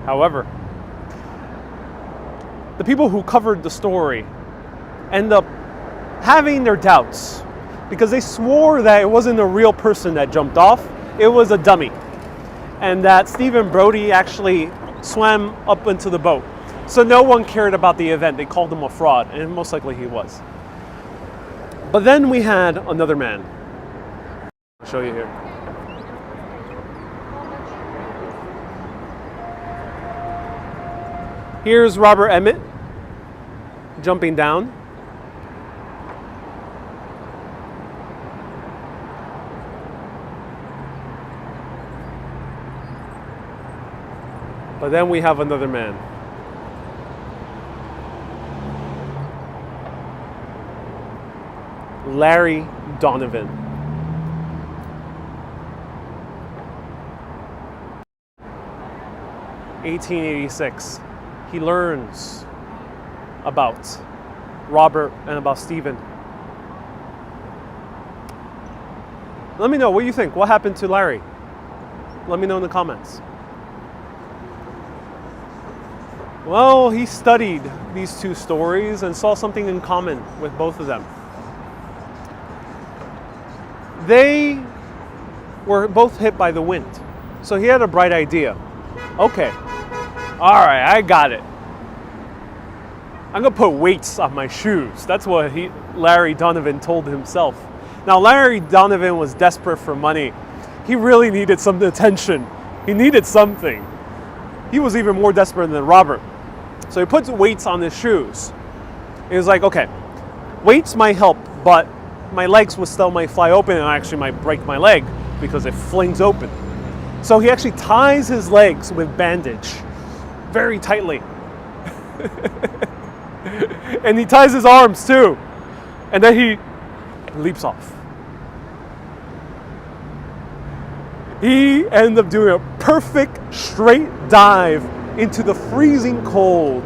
However, the people who covered the story end up having their doubts because they swore that it wasn't a real person that jumped off, it was a dummy. And that Stephen Brody actually swam up into the boat. So no one cared about the event. They called him a fraud, and most likely he was. But then we had another man. I'll show you here. Here's Robert Emmett jumping down. But then we have another man. Larry Donovan. (1886). He learns about Robert and about Stephen. Let me know what you think. What happened to Larry? Let me know in the comments. Well, he studied these two stories and saw something in common with both of them. They were both hit by the wind. So he had a bright idea. Okay, all right, I got it. I'm gonna put weights on my shoes. That's what Larry Donovan told himself. Now, Larry Donovan was desperate for money. He really needed some attention. He needed something. He was even more desperate than Robert. So he puts weights on his shoes. He was like, okay, weights might help, but my legs might fly open and I actually might break my leg because it flings open. So he actually ties his legs with bandage very tightly. And he ties his arms too. And then he leaps off. He ended up doing a perfect straight dive into the freezing cold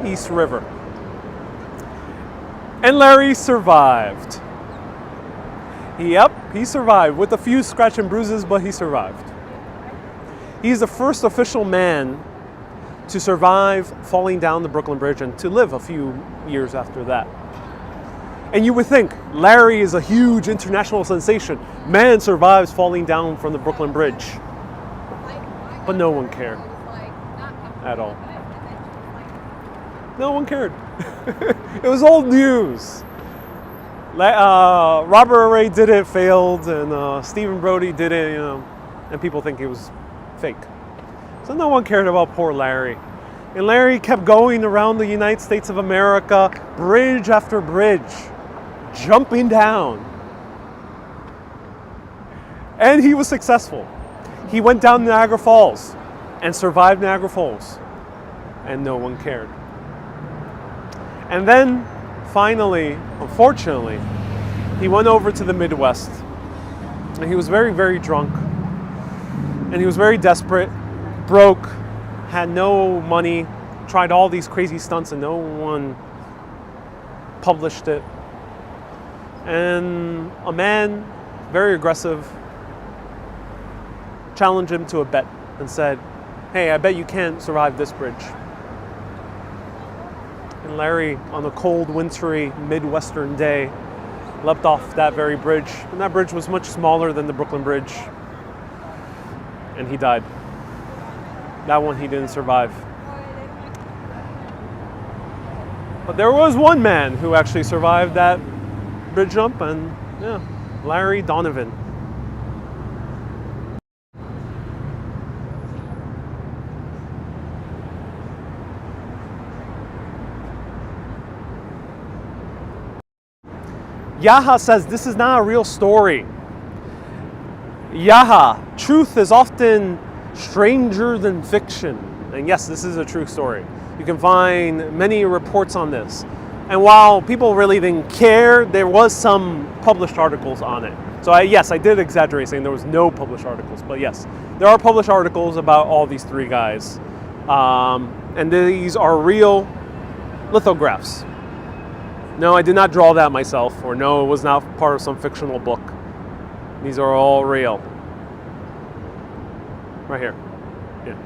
East River. And Larry survived. Yep, he survived with a few scratch and bruises, but he survived. He's the first official man to survive falling down the Brooklyn Bridge and to live a few years after that. And you would think, Larry is a huge international sensation. Man survives falling down from the Brooklyn Bridge. But no one cared at all. No one cared. It was old news. Robert Ray did it, failed, and Stephen Brody did it, and people think it was fake. So no one cared about poor Larry. And Larry kept going around the United States of America, bridge after bridge, jumping down. And he was successful. He went down Niagara Falls and survived Niagara Falls. And no one cared. And then, finally, unfortunately, he went over to the Midwest. And he was very, very drunk. And he was very desperate, broke, had no money, tried all these crazy stunts and no one published it. And a man, very aggressive, challenged him to a bet and said, hey, I bet you can't survive this bridge. And Larry, on a cold, wintry, Midwestern day, leapt off that very bridge. And that bridge was much smaller than the Brooklyn Bridge. And he died. That one he didn't survive. But there was one man who actually survived that bridge jump, and yeah, Larry Donovan. Yaha says this is not a real story. Yaha, truth is often stranger than fiction. And yes, this is a true story. You can find many reports on this. And while people really didn't care, there was some published articles on it. So yes, I did exaggerate saying there was no published articles, but yes, there are published articles about all these three guys. And these are real lithographs. No, I did not draw that myself, or no, it was not part of some fictional book. These are all real. Right here. Yeah,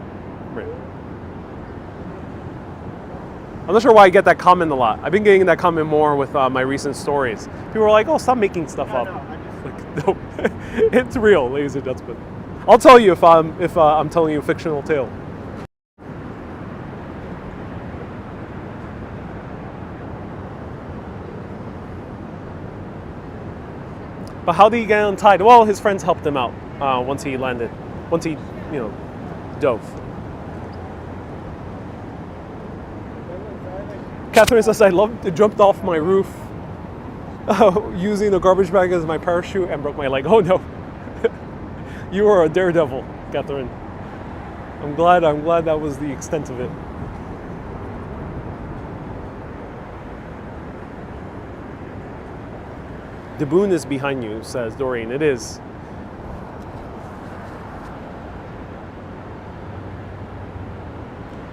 right. I'm not sure why I get that comment a lot. I've been getting that comment more with my recent stories. People are like, oh, stop making stuff up. Like, no, it's real, ladies and gentlemen. I'll tell you if I'm telling you a fictional tale. But how did he get untied? Well, his friends helped him out once he landed. Once he, dove. Catherine says, I jumped off my roof using a garbage bag as my parachute and broke my leg. Oh no. You are a daredevil, Catherine. I'm glad that was the extent of it. The boon is behind you, says Doreen. It is.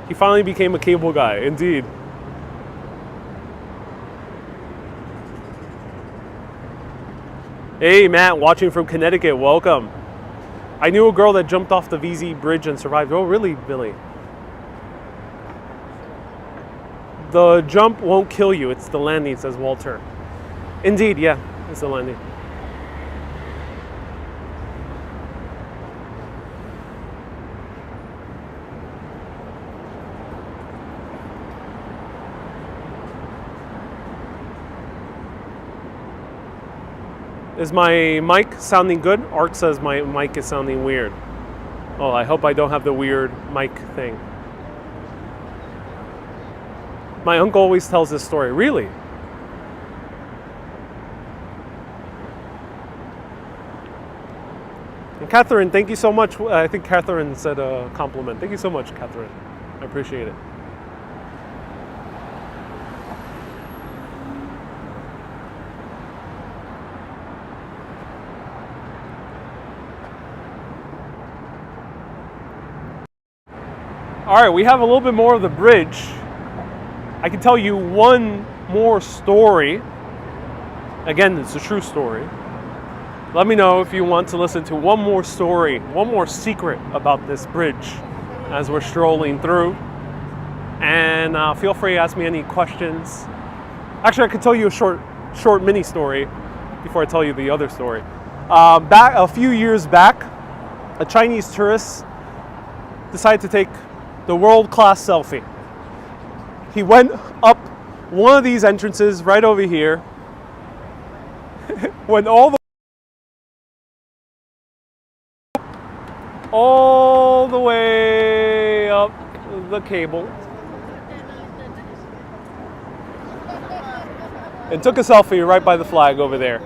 He finally became a cable guy, indeed. Hey, Matt, watching from Connecticut, welcome. I knew a girl that jumped off the VZ bridge and survived. Oh, really, Billy? The jump won't kill you, it's the landing, says Walter. Indeed, yeah. It's the landing. Is my mic sounding good? Art says my mic is sounding weird. Oh, I hope I don't have the weird mic thing. My uncle always tells this story. Really? And Catherine, thank you so much. I think Catherine said a compliment. Thank you so much, Catherine. I appreciate it. All right, we have a little bit more of the bridge. I can tell you one more story. Again, it's a true story. Let me know if you want to listen to one more story, one more secret about this bridge as we're strolling through. And feel free to ask me any questions. Actually, I could tell you a short mini story before I tell you the other story. Back a few years back, a Chinese tourist decided to take the world-class selfie. He went up one of these entrances right over here, went all the way up the cable, and took a selfie right by the flag over there.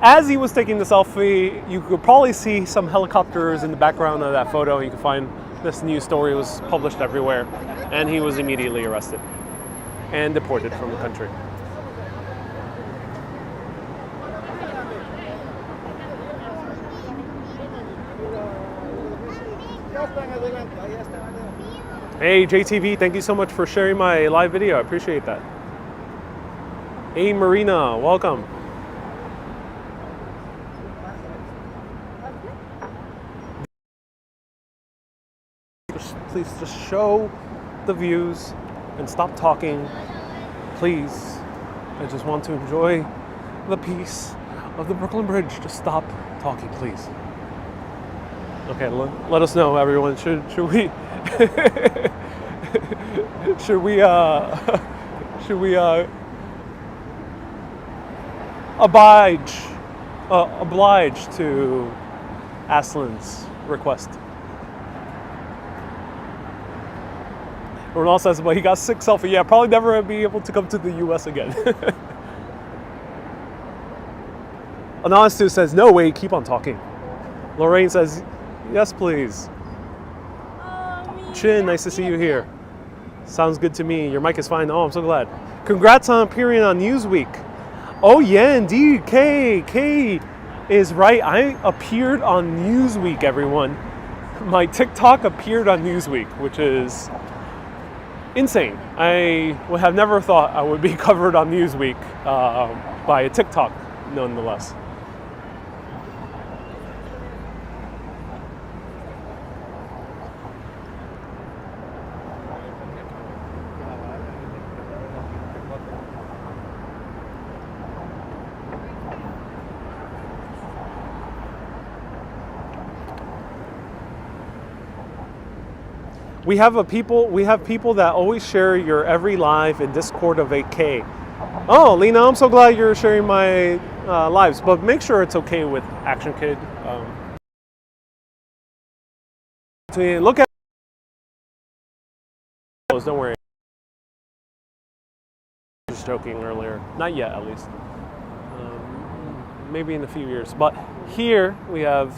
As he was taking the selfie, you could probably see some helicopters in the background of that photo. You can find this news story was published everywhere, and he was immediately arrested and deported from the country. Hey JTV, thank you so much for sharing my live video. I appreciate that. Hey Marina, welcome. Please just show the views and stop talking. Please. I just want to enjoy the peace of the Brooklyn Bridge. Just stop talking, please. Okay, let us know, everyone. Should we should we oblige to Aslan's request? Ronald says, well, he got sick selfie. Yeah, probably never be able to come to the US again. Anonymous says, no way, keep on talking. Lorraine says, yes, please. Chin, nice to see you here. Sounds good to me. Your mic is fine. Oh, I'm so glad. Congrats on appearing on Newsweek. Oh, yeah, indeed. K is right. I appeared on Newsweek, everyone. My TikTok appeared on Newsweek, which is insane. I would have never thought I would be covered on Newsweek by a TikTok, nonetheless. We have people that always share your every live in Discord of 8K. Oh, Lena, I'm so glad you're sharing my lives, but make sure it's okay with Action Kid. To look at those, don't worry. Just joking earlier, not yet at least. Maybe in a few years, but here we have.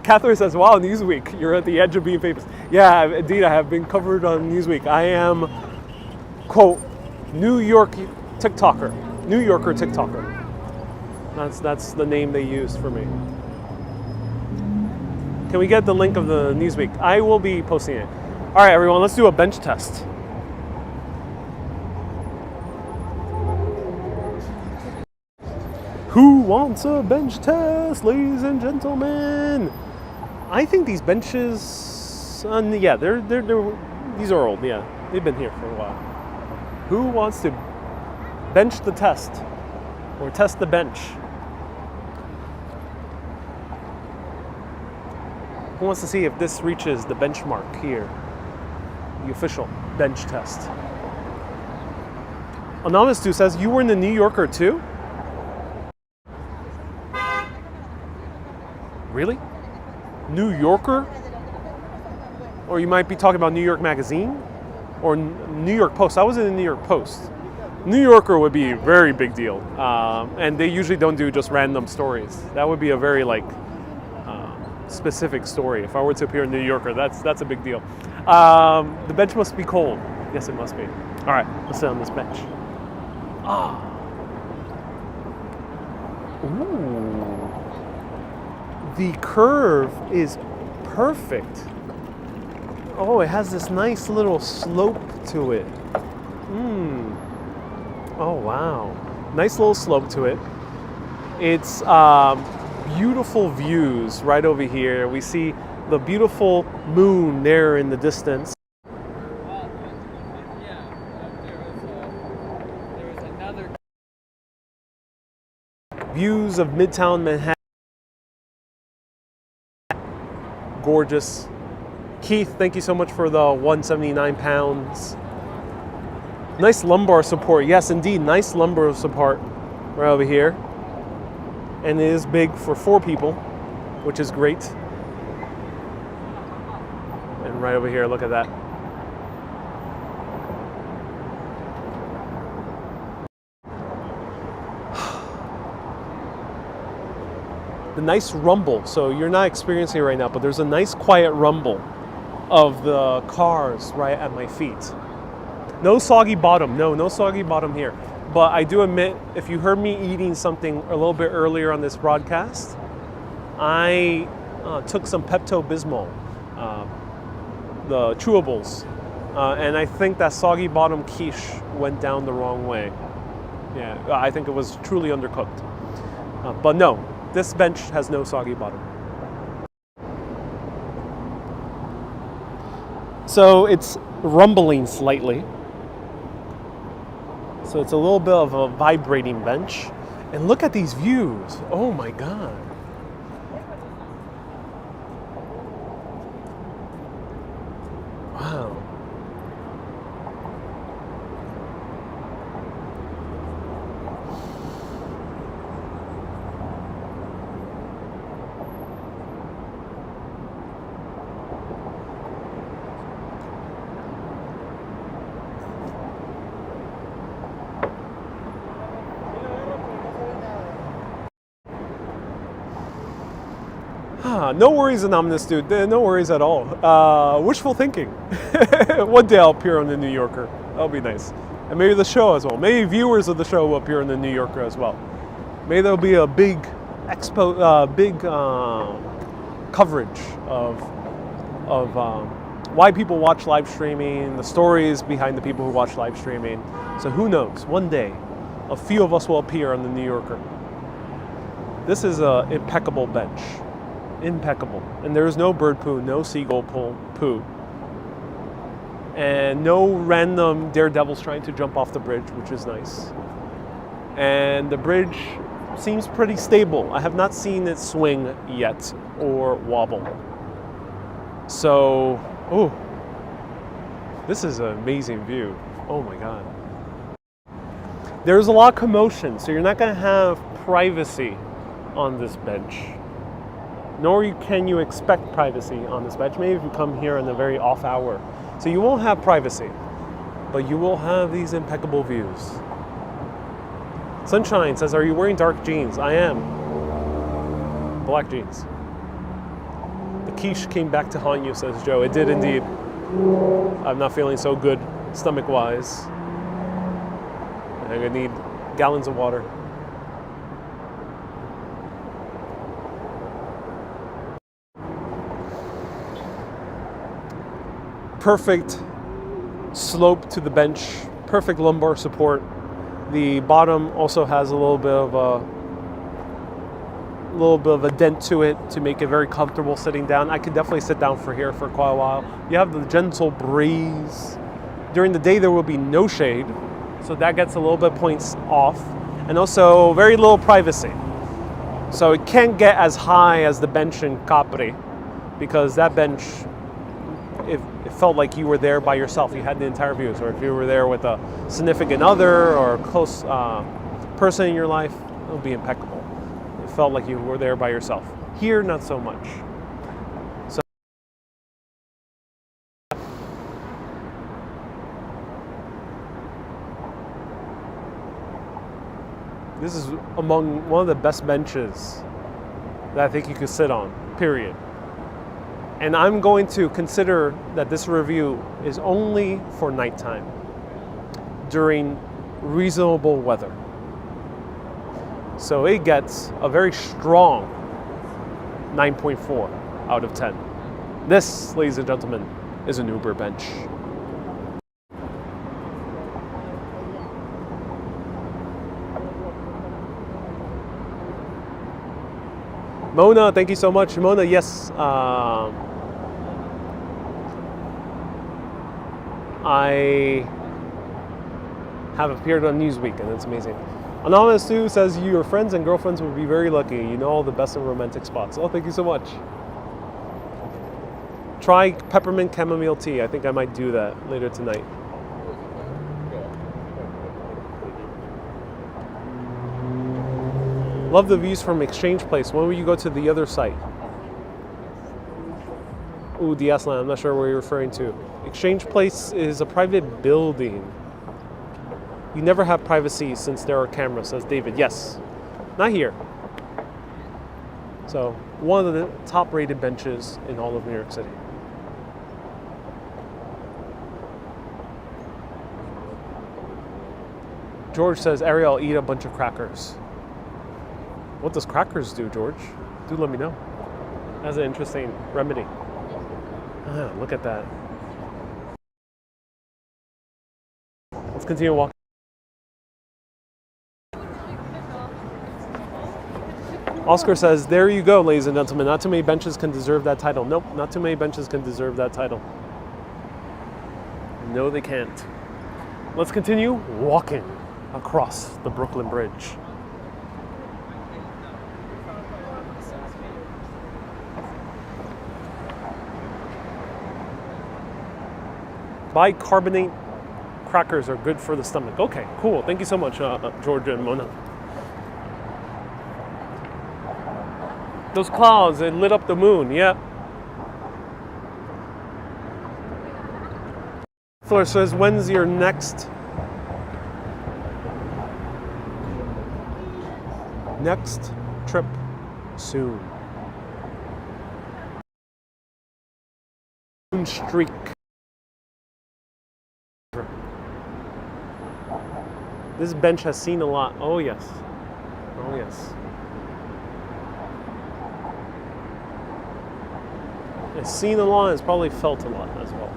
Catherine says, wow, Newsweek, you're at the edge of being famous. Yeah, indeed, I have been covered on Newsweek. I am, quote, New Yorker TikToker. That's the name they used for me. Can we get the link of the Newsweek? I will be posting it. All right, everyone, let's do a bench test. Who wants a bench test, ladies and gentlemen? I think these benches, yeah, they're these are old. Yeah, they've been here for a while. Who wants to bench the test or test the bench? Who wants to see if this reaches the benchmark here? The official bench test. Anonymous Stu says, you were in the New Yorker too? Really? New Yorker? Or you might be talking about New York Magazine? Or New York Post. I was in the New York Post. New Yorker would be a very big deal. And they usually don't do just random stories. That would be a very specific story. If I were to appear in New Yorker, that's a big deal. The bench must be cold. Yes, it must be. All right, let's sit on this bench. Ah. Ooh. The curve is perfect. Oh, it has this nice little slope to it. Oh, wow. Nice little slope to it. It's beautiful views right over here. We see the beautiful moon there in the distance. There was another views of Midtown Manhattan. Gorgeous. Keith, thank you so much for the 179 pounds. Nice lumbar support. Yes, indeed, nice lumbar support right over here. And it is big for 4 people, which is great. And right over here, look at that. The nice rumble. So you're not experiencing it right now, but there's a nice quiet rumble of the cars right at my feet. No soggy bottom. No soggy bottom here. But I do admit, if you heard me eating something a little bit earlier on this broadcast, I took some Pepto-Bismol, the chewables, and I think that soggy bottom quiche went down the wrong way. Yeah, I think it was truly undercooked. But no, this bench has no soggy bottom. So it's rumbling slightly. So it's a little bit of a vibrating bench. And look at these views. Oh my God. Wow. No worries, anonymous dude. No worries at all. Wishful thinking. One day I'll appear on the New Yorker. That'll be nice. And maybe the show as well. Maybe viewers of the show will appear on the New Yorker as well. Maybe there'll be a big coverage of why people watch live streaming, the stories behind the people who watch live streaming. So who knows? One day, a few of us will appear on the New Yorker. This is an impeccable bench. Impeccable. And there's no bird poo, no seagull poo, and no random daredevils trying to jump off the bridge, which is nice. And the bridge seems pretty stable. I have not seen it swing yet or wobble. So, oh, this is an amazing view. Oh my God. There's a lot of commotion, so you're not going to have privacy on this bench. Nor can you expect privacy on this bench. Maybe if you come here in a very off hour. So you won't have privacy, but you will have these impeccable views. Sunshine says, are you wearing dark jeans? I am. Black jeans. The quiche came back to haunt you, says Joe. It did indeed. I'm not feeling so good stomach-wise. I'm gonna need gallons of water. Perfect slope to the bench, perfect lumbar support. The bottom also has a little bit of a dent to it to make it very comfortable sitting down. I could definitely sit down here for quite a while. You have the gentle breeze. During the day there will be no shade, so that gets a little bit points off, and also very little privacy. So it can't get as high as the bench in Capri, because that bench, it felt like you were there by yourself. You had the entire view. So if you were there with a significant other or a close person in your life, it would be impeccable. It felt like you were there by yourself. Here, not so much. So this is among one of the best benches that I think you could sit on, period. And I'm going to consider that this review is only for nighttime during reasonable weather. So it gets a very strong 9.4 out of 10. This, ladies and gentlemen, is an Uber bench. Mona, thank you so much. Mona, yes. I have appeared on Newsweek, and it's amazing. Anonymous Sue says your friends and girlfriends would be very lucky. You know all the best and romantic spots. Oh, thank you so much. Try peppermint chamomile tea. I think I might do that later tonight. Love the views from Exchange Place. When will you go to the other site? Ooh, the S-Line. I'm not sure what you're referring to. Exchange Place is a private building. You never have privacy since there are cameras, says David. Yes, not here. So, one of the top-rated benches in all of New York City. George says, Ariel, eat a bunch of crackers. What does crackers do, George? Do let me know. That's an interesting remedy. Ah, look at that. Let's continue walking. Oscar says, there you go, ladies and gentlemen. Not too many benches can deserve that title. Nope, not too many benches can deserve that title. No, they can't. Let's continue walking across the Brooklyn Bridge. Bicarbonate crackers are good for the stomach. Okay, cool. Thank you so much, Georgia and Mona. Those clouds, it lit up the moon, yeah. Fleur says, when's your next trip? Soon. Moon streak. This bench has seen a lot. Oh yes. Oh yes. It's seen a lot, it's probably felt a lot as well.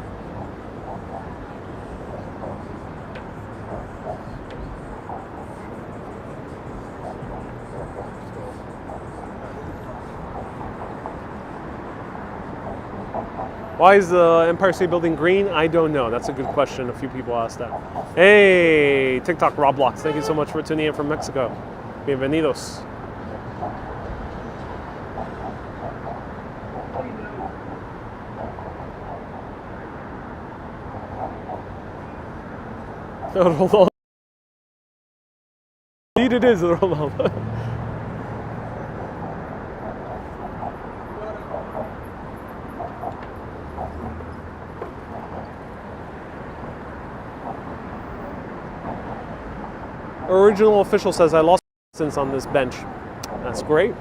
Why is the Empire State Building green? I don't know. That's a good question. A few people asked that. Hey, TikTok Roblox. Thank you so much for tuning in from Mexico. Bienvenidos. Rolando. Indeed it is Rolando. Original official says, I lost distance on this bench. That's great.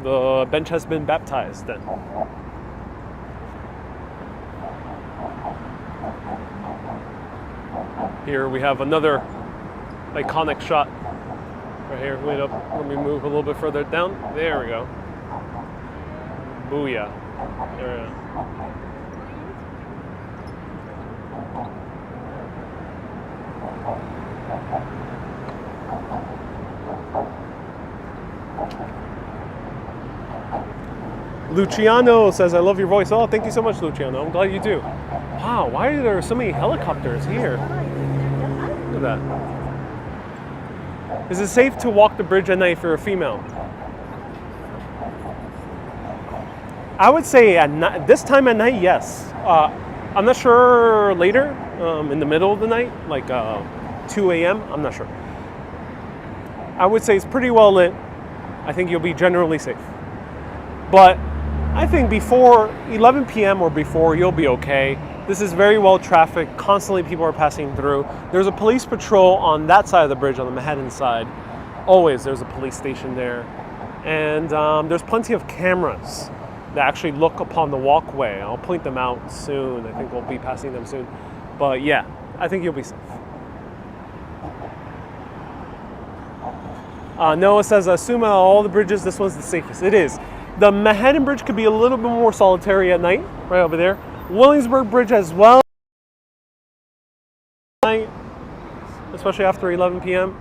The bench has been baptized then. Here we have another iconic shot. Right here, wait up, let me move a little bit further down. There we go. Booyah. There we go. Luciano says, I love your voice. Oh, thank you so much, Luciano. I'm glad you do. Wow, why are there so many helicopters here? Look at that. Is it safe to walk the bridge at night if you're a female? I would say at night, this time at night, yes. I'm not sure later, in the middle of the night, like 2 a.m., I'm not sure. I would say it's pretty well lit. I think you'll be generally safe. But I think before 11 p.m. or before, you'll be okay. This is very well trafficked. Constantly people are passing through. There's a police patrol on that side of the bridge, on the Manhattan side. Always there's a police station there. And there's plenty of cameras that actually look upon the walkway. I'll point them out soon. I think we'll be passing them soon. But yeah, I think you'll be safe. Noah says, assume out all the bridges, this one's the safest. It is. The Manhattan Bridge could be a little bit more solitary at night, right over there. Williamsburg Bridge as well, especially after 11 p.m.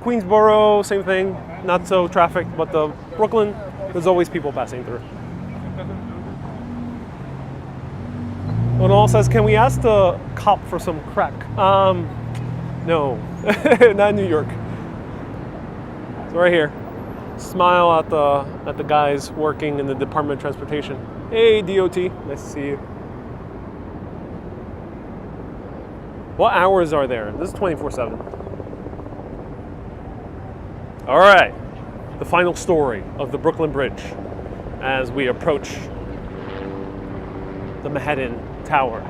Queensboro, same thing, not so trafficked, but the Brooklyn, there's always people passing through. Donald says, can we ask the cop for some crack? No, not in New York. It's right here. Smile at the guys working in the Department of Transportation. Hey, DOT, nice to see you. What hours are there? This is 24/7. All right, the final story of the Brooklyn Bridge as we approach the Manhattan Tower.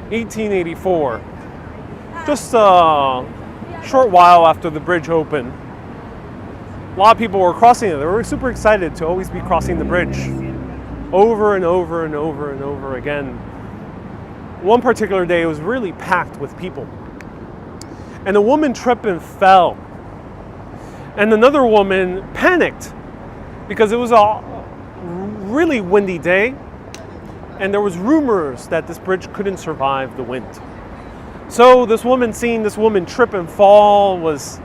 (1884), just a short while after the bridge opened. A lot of people were crossing it. They were super excited to always be crossing the bridge over and over and over and over again. One particular day, it was really packed with people. And a woman tripped and fell. And another woman panicked because it was a really windy day, and there was rumors that this bridge couldn't survive the wind. So this woman, seeing this woman trip and fall, was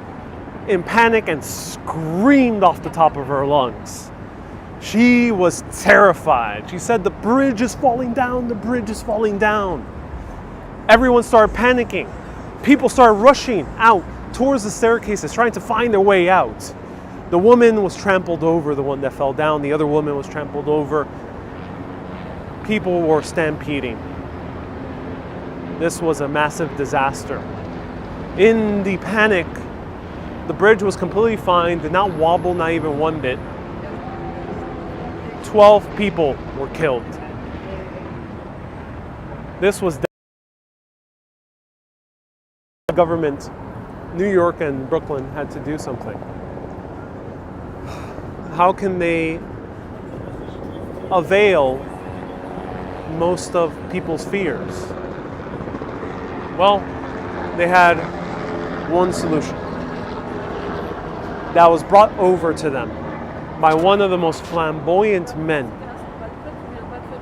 in panic and screamed off the top of her lungs. She was terrified. She said, "The bridge is falling down, the bridge is falling down." Everyone started panicking. People started rushing out towards the staircases, trying to find their way out. The woman was trampled over, the one that fell down. The other woman was trampled over. People were stampeding. This was a massive disaster. In the panic, the bridge was completely fine, did not wobble, not even one bit. 12 people were killed. This was the government. New York and Brooklyn had to do something. How can they avail most of people's fears? Well, they had one solution that was brought over to them by one of the most flamboyant men.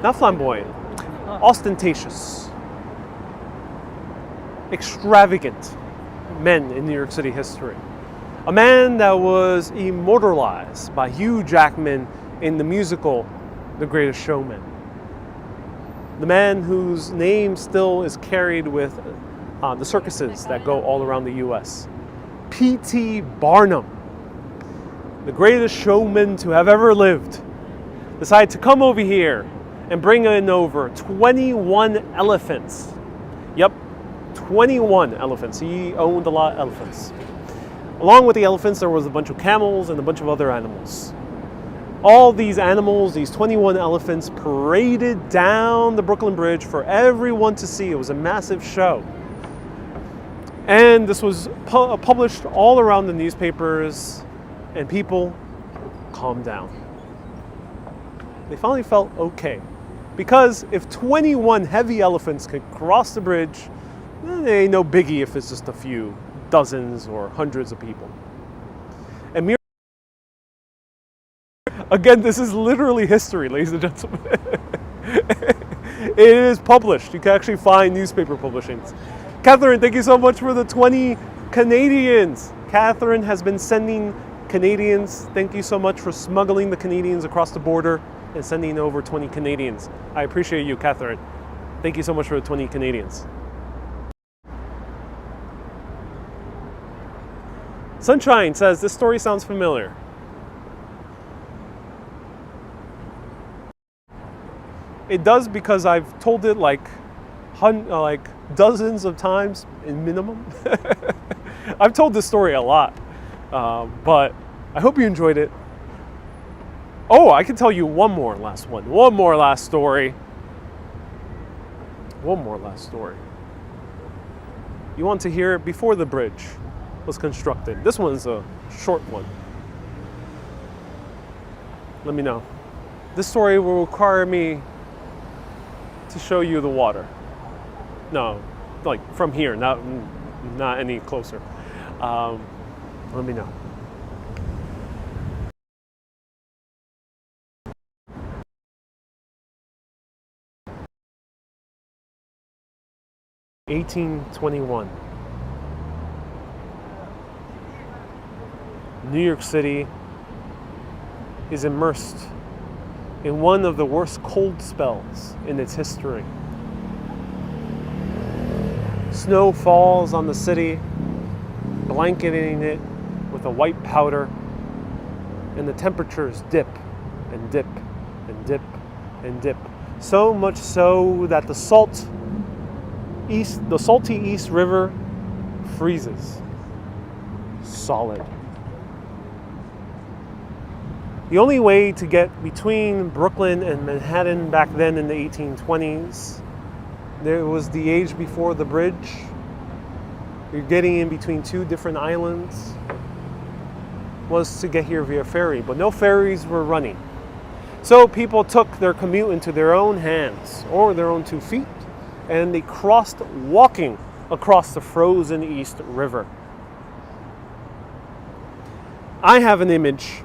Not flamboyant, ostentatious, extravagant men in New York City history. A man that was immortalized by Hugh Jackman in the musical The Greatest Showman. The man whose name still is carried with the circuses that go all around the US. P.T. Barnum, the greatest showman to have ever lived, decided to come over here and bring in over 21 elephants. Yep, 21 elephants. He owned a lot of elephants. Along with the elephants, there was a bunch of camels and a bunch of other animals. All these animals, these 21 elephants, paraded down the Brooklyn Bridge for everyone to see. It was a massive show. And this was published all around the newspapers, and people calmed down. They finally felt okay. Because if 21 heavy elephants could cross the bridge, then it ain't no biggie if it's just a few dozens or hundreds of people. And again, this is literally history, ladies and gentlemen. It is published. You can actually find newspaper publishings. Catherine, thank you so much for the 20 Canadians. Catherine has been sending Canadians. Thank you so much for smuggling the Canadians across the border and sending over 20 Canadians. I appreciate you, Catherine. Thank you so much for the 20 Canadians. Sunshine says, this story sounds familiar. It does, because I've told it like dozens of times in minimum. I've told this story a lot, but I hope you enjoyed it. Oh, I can tell you one more last story. One more last story. You want to hear it before the bridge was constructed. This one's a short one. Let me know. This story will require me to show you the water. No, like from here, not any closer. Let me know. (1821). New York City is immersed in one of the worst cold spells in its history. Snow falls on the city, blanketing it with a white powder, and the temperatures dip and dip and dip and dip. So much so that the salty East River freezes solid. The only way to get between Brooklyn and Manhattan back then in the 1820s, there was the age before the bridge. You're getting in between two different islands, was to get here via ferry, but no ferries were running. So people took their commute into their own hands or their own 2 feet, and they crossed walking across the frozen East River. I have an image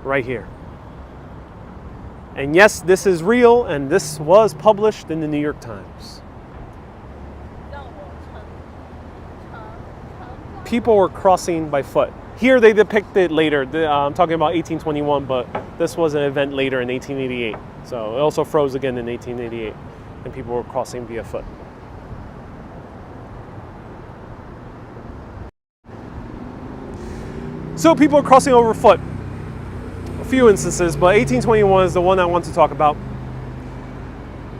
right here. And yes, this is real, and this was published in the New York Times. People were crossing by foot. Here they depict it later. I'm talking about 1821, but this was an event later in 1888. So it also froze again in 1888, and people were crossing via foot. So people are crossing over foot. A few instances, but 1821 is the one I want to talk about.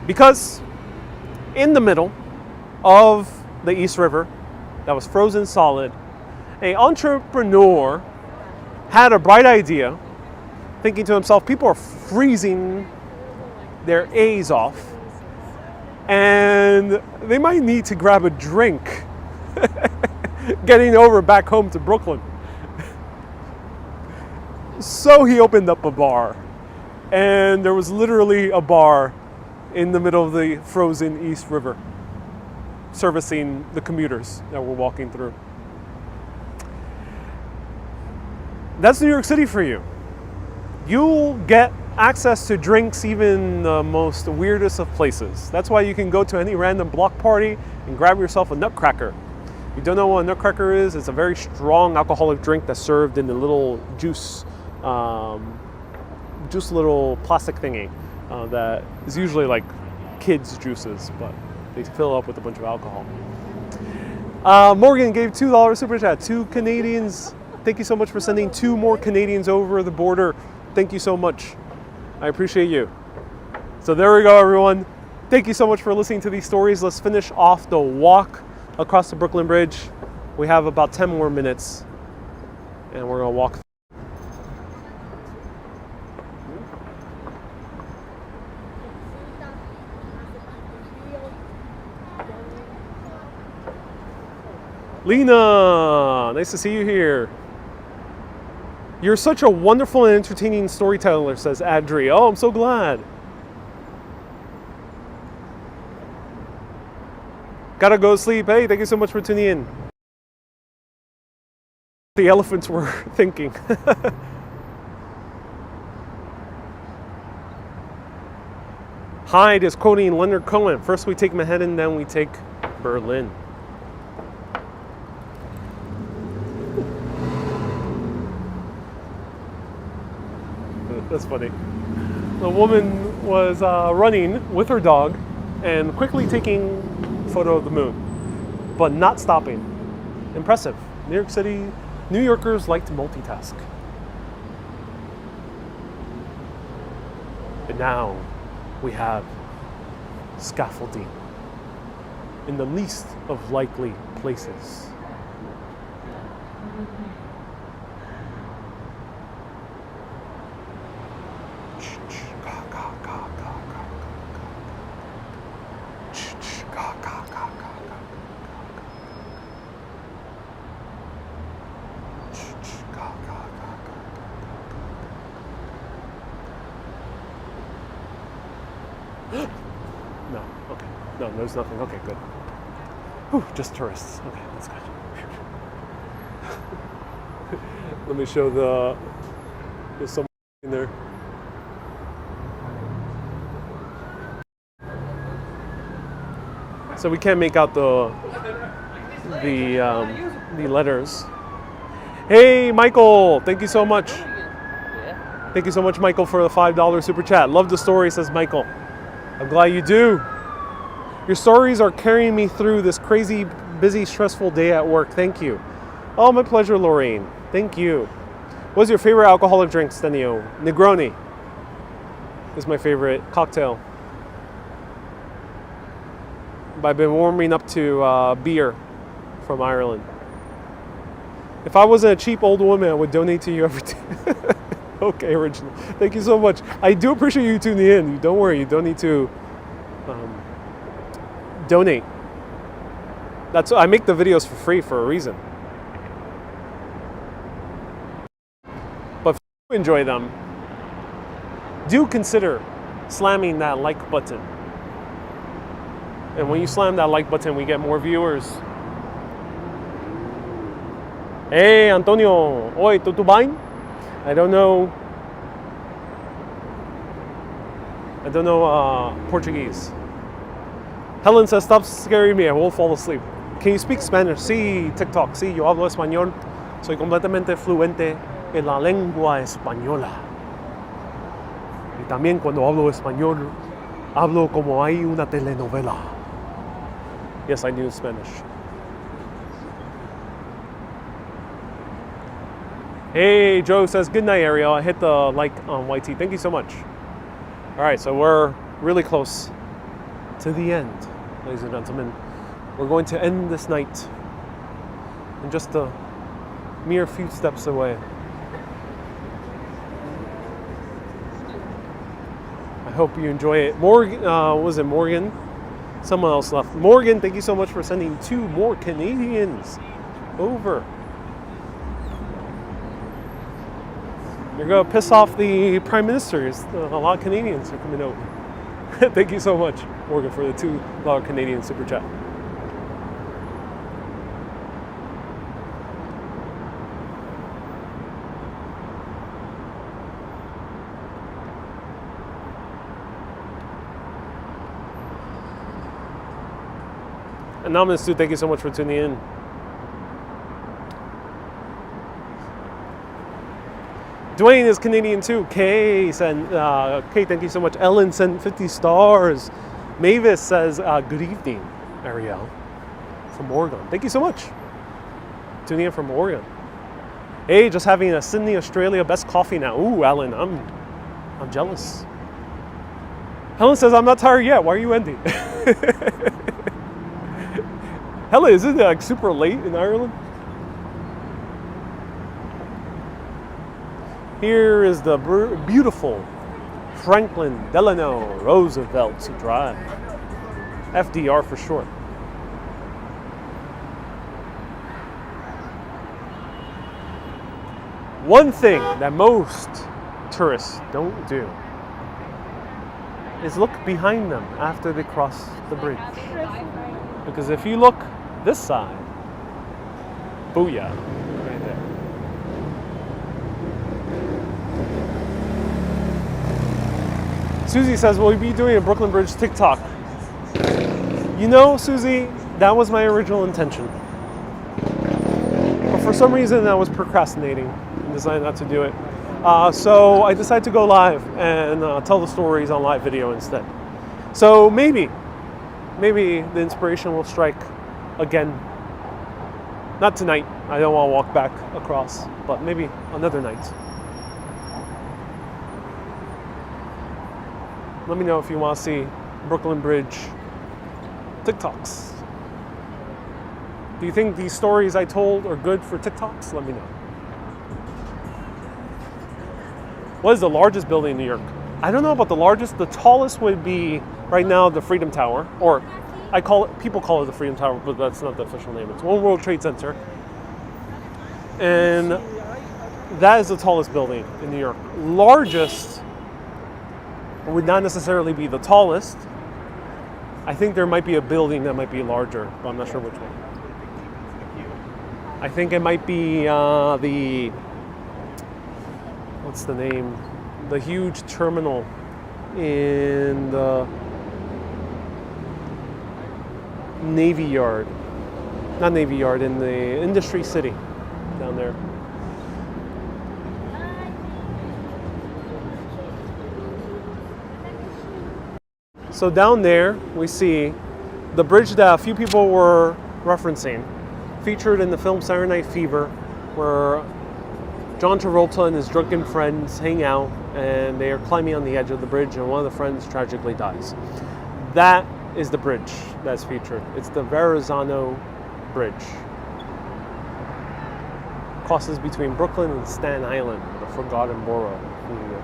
Because in the middle of the East River that was frozen solid, an entrepreneur had a bright idea, thinking to himself, people are freezing their A's off, and they might need to grab a drink getting over back home to Brooklyn. So he opened up a bar, and there was literally a bar in the middle of the frozen East River, servicing the commuters that were walking through. That's New York City for you. You'll get access to drinks even the most weirdest of places. That's why you can go to any random block party and grab yourself a nutcracker. If you don't know what a nutcracker is, it's a very strong alcoholic drink that's served in a little juice little plastic thingy that is usually like kids' juices, but they fill up with a bunch of alcohol. Morgan gave $2 super chat. 2 Canadians. Thank you so much for sending 2 more Canadians over the border. Thank you so much. I appreciate you. So there we go, everyone. Thank you so much for listening to these stories. Let's finish off the walk across the Brooklyn Bridge. We have about 10 more minutes, and we're gonna walk. Lena, nice to see you here. You're such a wonderful and entertaining storyteller, says Adri. Oh, I'm so glad. Gotta go sleep. Hey, thank you so much for tuning in. The elephants were thinking. Hyde is quoting Leonard Cohen. First we take Manhattan, then we take Berlin. That's funny. The woman was running with her dog and quickly taking a photo of the moon, but not stopping. Impressive. New York City, New Yorkers like to multitask. And now we have scaffolding in the least of likely places. No, okay. No, there's nothing. Okay, good. Whew, just tourists. Okay, that's good. Let me show there's someone in there. So we can't make out the letters. Hey, Michael, thank you so much. Thank you so much, Michael, for the $5 super chat. Love the story, says Michael. I'm glad you do. Your stories are carrying me through this crazy, busy, stressful day at work. Thank you. Oh, my pleasure, Lorraine. Thank you. What's your favorite alcoholic drink, Stenio? Negroni is my favorite cocktail. But I've been warming up to beer from Ireland. If I wasn't a cheap old woman, I would donate to you every day. Okay, original. Thank you so much. I do appreciate you tuning in. Don't worry, you don't need to donate. I make the videos for free for a reason. But if you enjoy them, do consider slamming that like button. And when you slam that like button, we get more viewers. Hey, Antonio. Oi, tudo bem? I don't know I don't know Portuguese. Helen says, stop scaring me, I will fall asleep. Can you speak Spanish? Sí, TikTok, sí, yo hablo español. Soy completamente fluente en la lengua española. Y también cuando hablo español, hablo como hay una telenovela. Yes, I knew Spanish. Hey, Joe says, good night, Ariel. I hit the like on YT. Thank you so much. All right, so we're really close to the end, ladies and gentlemen. We're going to end this night in just a mere few steps away. I hope you enjoy it. Morgan, was it Morgan? Someone else left. Morgan, thank you so much for sending 2 more Canadians over. You're going to piss off the Prime Minister. A lot of Canadians are coming over. Thank you so much, Morgan, for the $2 Canadian super chat. Anonymous Stu, thank you so much for tuning in. Dwayne is Canadian too. Caisson, Kate, thank you so much. Ellen sent 50 stars. Mavis says, good evening, Ariel, from Oregon. Thank you so much. Tuning in from Oregon. Hey, just having a Sydney, Australia best coffee now. Ooh, Ellen, I'm jealous. Helen says, I'm not tired yet. Why are you ending? Helen, is it like super late in Ireland? Here is the beautiful Franklin Delano Roosevelt Drive. FDR for short. One thing that most tourists don't do is look behind them after they cross the bridge. Because if you look this side, booyah, right there. Susie says, will you be doing a Brooklyn Bridge TikTok? You know, Susie, that was my original intention. But for some reason I was procrastinating and decided not to do it. So I decided to go live and tell the stories on live video instead. So maybe the inspiration will strike again. Not tonight, I don't want to walk back across, but maybe another night. Let me know if you want to see Brooklyn Bridge TikToks. Do you think these stories I told are good for TikToks? Let me know. What is the largest building in New York? I don't know about the largest. The tallest would be right now the Freedom Tower, or people call it the Freedom Tower, but that's not the official name. It's One World Trade Center. And that is the tallest building in New York. Largest would not necessarily be the tallest. I think there might be a building that might be larger, but I'm not sure which one. I think it might be what's the name? The huge terminal in the Navy Yard. Not Navy Yard, in the Industry City down there. So down there we see the bridge that a few people were referencing, featured in the film Saturday Night Fever, where John Travolta and his drunken friends hang out and they are climbing on the edge of the bridge and one of the friends tragically dies. That is the bridge that's featured. It's the Verrazano Bridge. Crosses between Brooklyn and Staten Island, the forgotten borough of New York.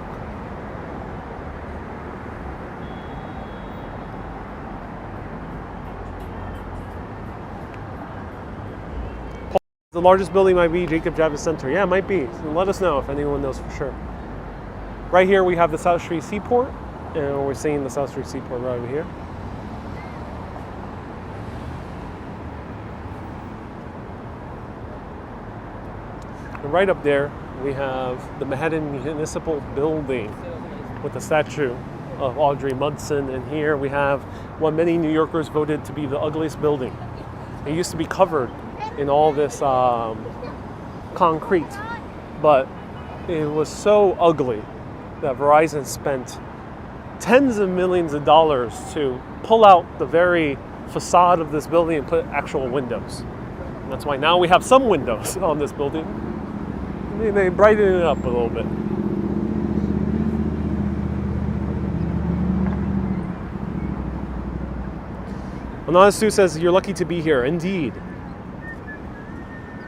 The largest building might be Jacob Javits Center. Yeah, it might be. So let us know if anyone knows for sure. Right here we have the South Street Seaport, and we're seeing the South Street Seaport right over here. And right up there we have the Manhattan Municipal Building with the statue of Audrey Mudson. And here we have what many New Yorkers voted to be the ugliest building. It used to be covered in all this concrete, but it was so ugly that Verizon spent tens of millions of dollars to pull out the very facade of this building and put actual windows. And that's why now we have some windows on this building. They brighten it up a little bit. Anonymous Stu says, you're lucky to be here. Indeed.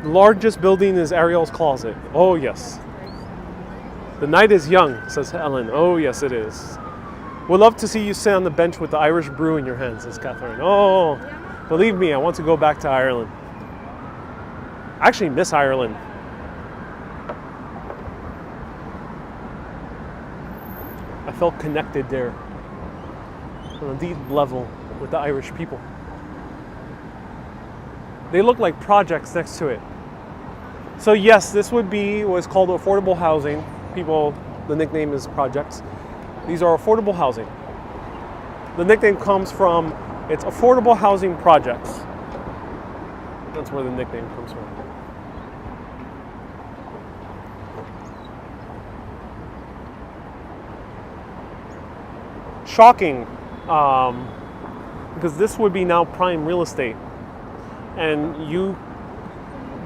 The largest building is Ariel's closet. Oh, yes. The night is young, says Ellen. Oh, yes, it is. Would love to see you sit on the bench with the Irish brew in your hands, says Catherine. Oh, believe me, I want to go back to Ireland. I actually miss Ireland. I felt connected there on a deep level with the Irish people. They look like projects next to it. So yes, this would be what's called affordable housing. People, the nickname is projects. These are affordable housing. The nickname comes from, it's affordable housing projects. That's where the nickname comes from. Shocking, because this would be now prime real estate. And you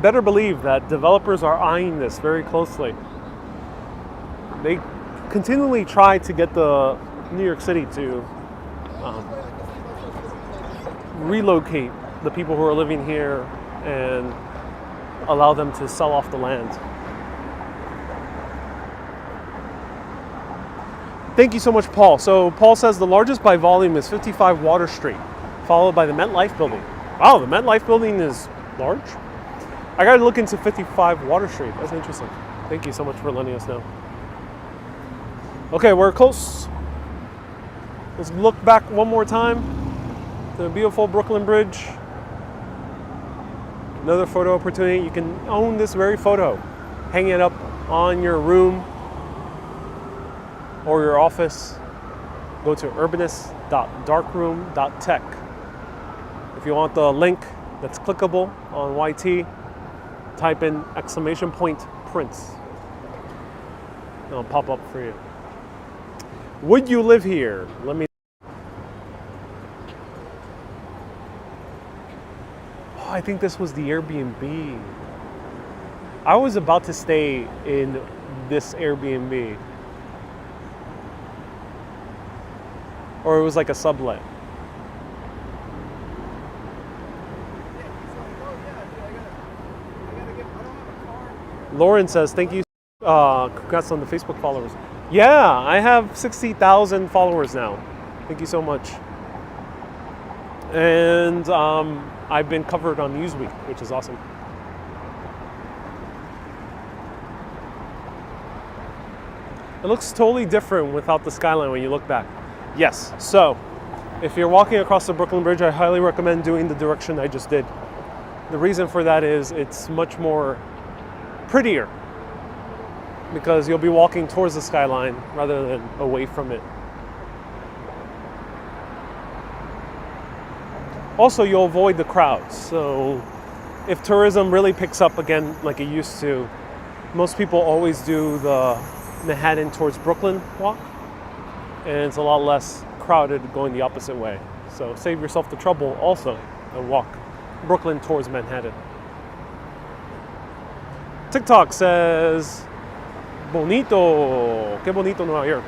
better believe that developers are eyeing this very closely. They continually try to get the New York City to relocate the people who are living here and allow them to sell off the land. Thank you so much, Paul. So Paul says the largest by volume is 55 Water Street, followed by the MetLife building. Wow, the MetLife building is large? I gotta look into 55 Water Street. That's interesting. Thank you so much for letting us know. Okay, we're close. Let's look back one more time to the beautiful Brooklyn Bridge. Another photo opportunity. You can own this very photo. Hang it up on your room or your office. Go to urbanist.darkroom.tech. If you want the link that's clickable on YT, type in !prints. It'll pop up for you. Would you live here? Let me. Oh, I think this was the Airbnb. I was about to stay in this Airbnb. Or it was like a sublet. Lauren says, thank you. Congrats on the Facebook followers. Yeah, I have 60,000 followers now. Thank you so much. And I've been covered on Newsweek, which is awesome. It looks totally different without the skyline when you look back. Yes, so if you're walking across the Brooklyn Bridge, I highly recommend doing the direction I just did. The reason for that is it's much more prettier because you'll be walking towards the skyline rather than away from it. Also, you'll avoid the crowds. So if tourism really picks up again like it used to, most people always do the Manhattan towards Brooklyn walk, and it's a lot less crowded going the opposite way. So save yourself the trouble also and walk Brooklyn towards Manhattan. TikTok says, bonito, qué bonito Nueva York.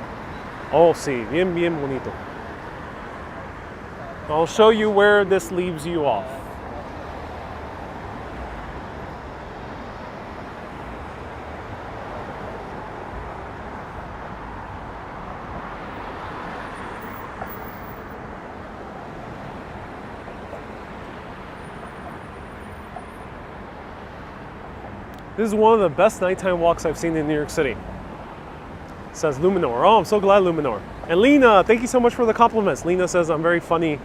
Oh, sí, bien, bien bonito. I'll show you where this leaves you off. This is one of the best nighttime walks I've seen in New York City. It says Luminor. Oh, I'm so glad, Luminor. And Lena, thank you so much for the compliments. Lena says I'm very funny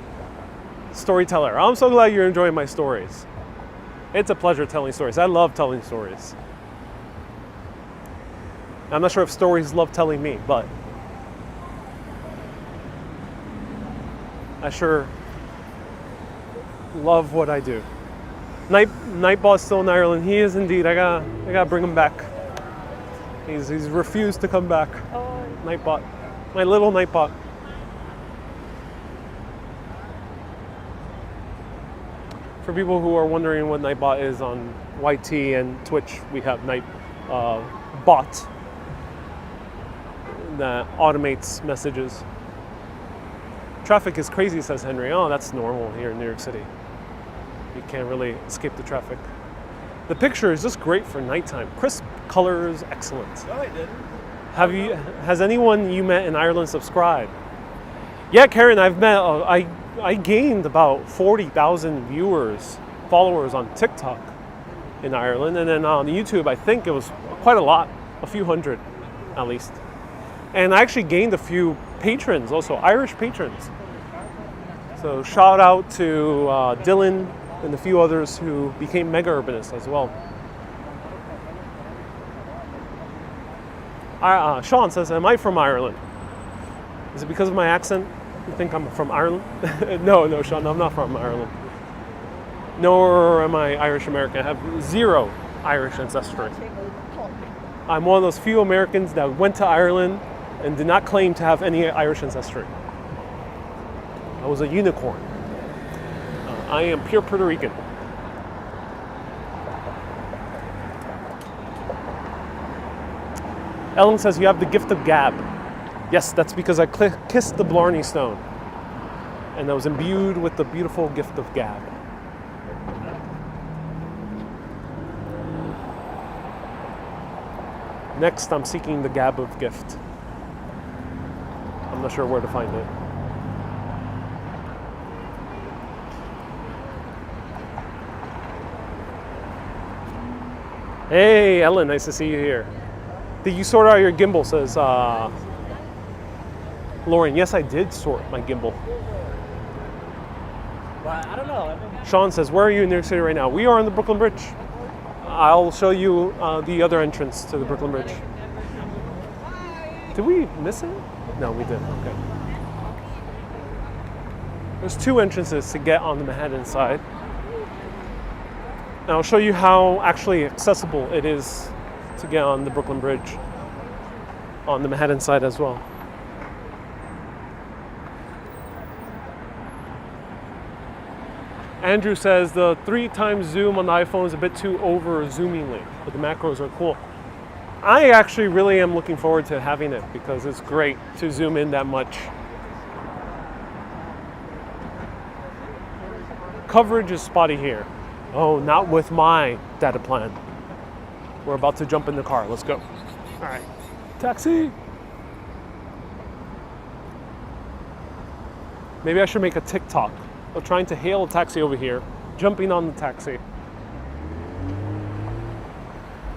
storyteller. I'm so glad you're enjoying my stories. It's a pleasure telling stories. I love telling stories. I'm not sure if stories love telling me, but I sure love what I do. Nightbot's still in Ireland. He is indeed. I gotta bring him back. He's refused to come back. Nightbot, my little Nightbot. For people who are wondering what Nightbot is, on YT and Twitch, we have Nightbot that automates messages. Traffic is crazy, says Henry. Oh, that's normal here in New York City. You can't really escape the traffic. The picture is just great for nighttime. Crisp colors, excellent. No, I didn't. Has anyone you met in Ireland subscribed? Yeah, Karen, I've met. I gained about 40,000 followers on TikTok in Ireland, and then on YouTube, I think it was quite a lot, a few hundred, at least. And I actually gained a few patrons, also Irish patrons. So shout out to Dylan and a few others who became mega urbanists as well. Sean says, am I from Ireland? Is it because of my accent? You think I'm from Ireland? No, Sean, I'm not from Ireland. Nor am I Irish American. I have zero Irish ancestry. I'm one of those few Americans that went to Ireland and did not claim to have any Irish ancestry. I was a unicorn. I am pure Puerto Rican. Ellen says you have the gift of gab. Yes, that's because I kissed the Blarney Stone and I was imbued with the beautiful gift of gab. Next, I'm seeking the gab of gift. I'm not sure where to find it. Hey, Ellen, nice to see you here. Did you sort out your gimbal, says Lauren. Yes, I did sort my gimbal. Well, I don't know. Sean says, where are you in New York City right now? We are on the Brooklyn Bridge. I'll show you the other entrance to the Brooklyn Bridge. Did we miss it? No, we didn't. Okay. There's two entrances to get on the Manhattan side. And I'll show you how actually accessible it is to get on the Brooklyn Bridge on the Manhattan side as well. Andrew says the 3x zoom on the iPhone is a bit too over zoomingly, but the macros are cool. I actually really am looking forward to having it because it's great to zoom in that much. Coverage is spotty here. Oh, not with my data plan. We're about to jump in the car. Let's go. All right. Taxi. Maybe I should make a TikTok of trying to hail a taxi over here, jumping on the taxi.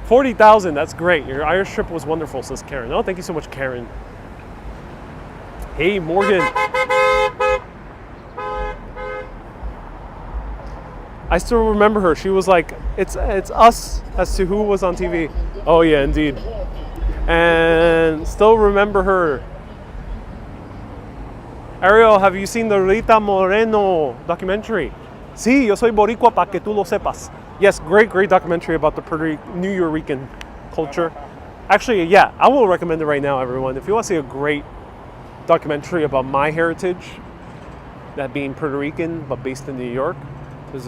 40,000, that's great. Your Irish trip was wonderful, says Karen. Oh, thank you so much, Karen. Hey, Morgan. I still remember her. She was like, it's us as to who was on TV. Oh yeah, indeed. And still remember her. Ariel, have you seen the Rita Moreno documentary? Sí, yo soy boricua pa que tú lo sepas. Yes, great documentary about the New Yorican culture. Actually, yeah, I will recommend it right now, everyone. If you want to see a great documentary about my heritage, that being Puerto Rican but based in New York, there's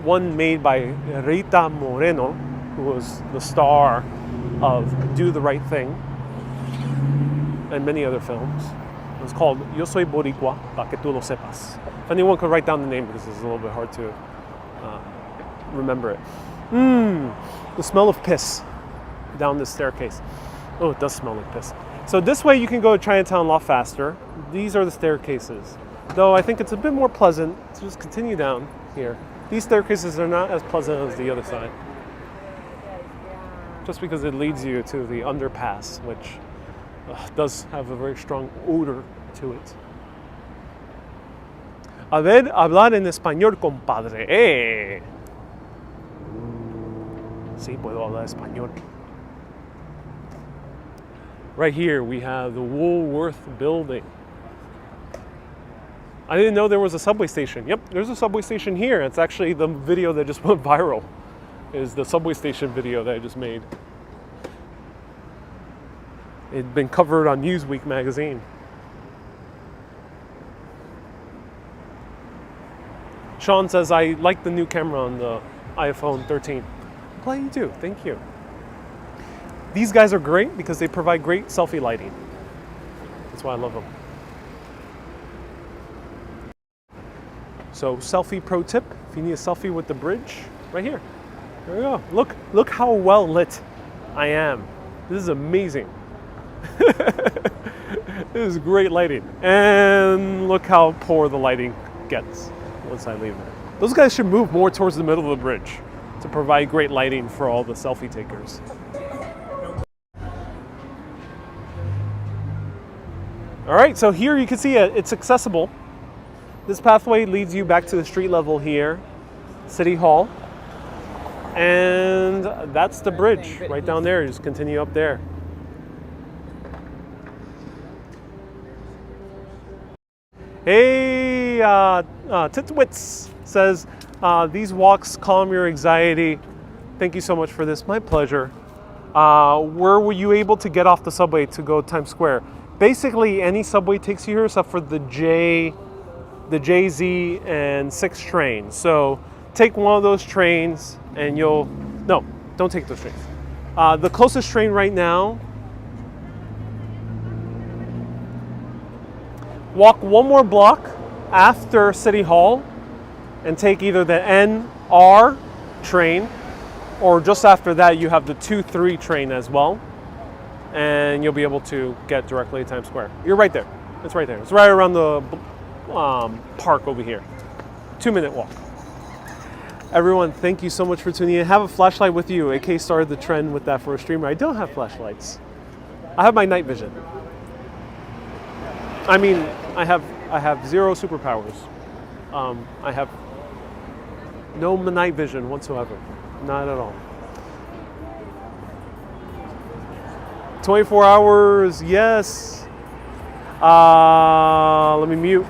one made by Rita Moreno, who was the star of Do the Right Thing and many other films. It's called Yo Soy Boricua, pa que tú lo sepas. If anyone could write down the name, because it's a little bit hard to remember it. The smell of piss down this staircase. Oh, it does smell like piss. So this way you can go to Chinatown a lot faster. These are the staircases. Though I think it's a bit more pleasant to just continue down here. These staircases are not as pleasant as the other side. Just because it leads you to the underpass, which does have a very strong odor to it. A ver, hablar en español, compadre. ¡Eh! Sí, puedo hablar español. Right here we have the Woolworth building. I didn't know there was a subway station. Yep, there's a subway station here. It's actually the video that just went viral. Is the subway station video that I just made. It'd been covered on Newsweek magazine. Sean says, I like the new camera on the iPhone 13. I'm glad you do, thank you. These guys are great because they provide great selfie lighting. That's why I love them. So selfie pro tip, if you need a selfie with the bridge, right here. There we go. Look how well lit I am. This is amazing. This is great lighting. And look how poor the lighting gets once I leave there. Those guys should move more towards the middle of the bridge to provide great lighting for all the selfie takers. All right, so here you can see it's accessible. This pathway leads you back to the street level here, City Hall. And that's the bridge right down there. You just continue up there. Hey, Titwits says, these walks calm your anxiety. Thank you so much for this. My pleasure. Where were you able to get off the subway to go Times Square? Basically, any subway takes you here except for the JZ and 6 train. So take one of those trains and no, don't take those trains. The closest train right now, walk one more block after City Hall and take either the NR train, or just after that you have the 2-3 train as well, and you'll be able to get directly to Times Square. You're right there. It's right there. It's right around the park over here. 2-minute walk. Everyone, thank you so much for tuning in. Have a flashlight with you. AK started the trend with that for a streamer. I don't have flashlights. I have my night vision. I mean, I have 0 superpowers. I have no night vision whatsoever. Not at all. 24 hours, yes. Let me mute.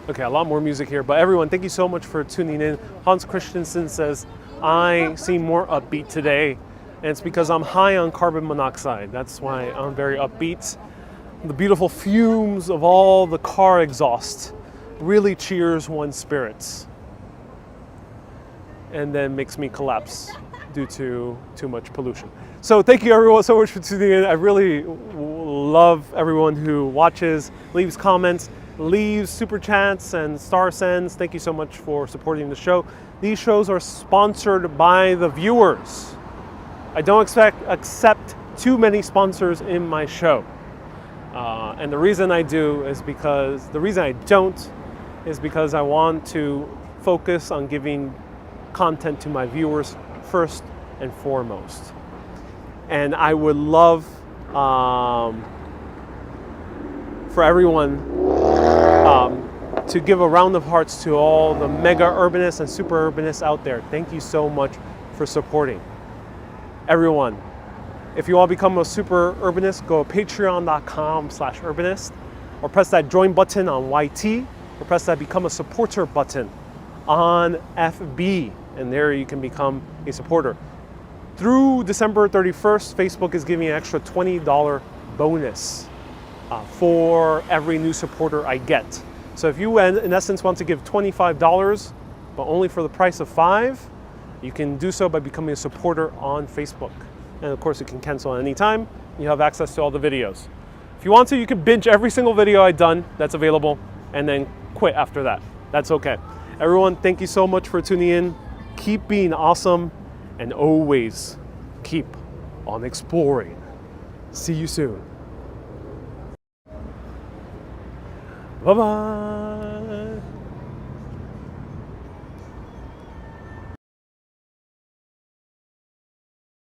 Okay, a lot more music here, but everyone, thank you so much for tuning in. Hans Christensen says, I seem more upbeat today, and it's because I'm high on carbon monoxide. That's why I'm very upbeat. The beautiful fumes of all the car exhaust really cheers one's spirits, and then makes me collapse due to too much pollution. So thank you everyone so much for tuning in. I really love everyone who watches, leaves comments, leaves super chats and star sends. Thank you so much for supporting the show. These shows are sponsored by the viewers. I don't accept too many sponsors in my show. And the reason I don't is because I want to focus on giving content to my viewers first and foremost. And I would love for everyone to give a round of hearts to all the mega urbanists and super urbanists out there. Thank you so much for supporting. Everyone, if you want to become a super urbanist, go to patreon.com/urbanist, or press that join button on YT, or press that become a supporter button on FB, and there you can become a supporter. Through December 31st, Facebook is giving an extra $20 bonus for every new supporter I get. So if you, in essence, want to give $25, but only for the price of $5, you can do so by becoming a supporter on Facebook. And of course, you can cancel at any time. You have access to all the videos. If you want to, you can binge every single video I've done that's available and then quit after that. That's okay. Everyone, thank you so much for tuning in. Keep being awesome and always keep on exploring. See you soon. Bye-bye.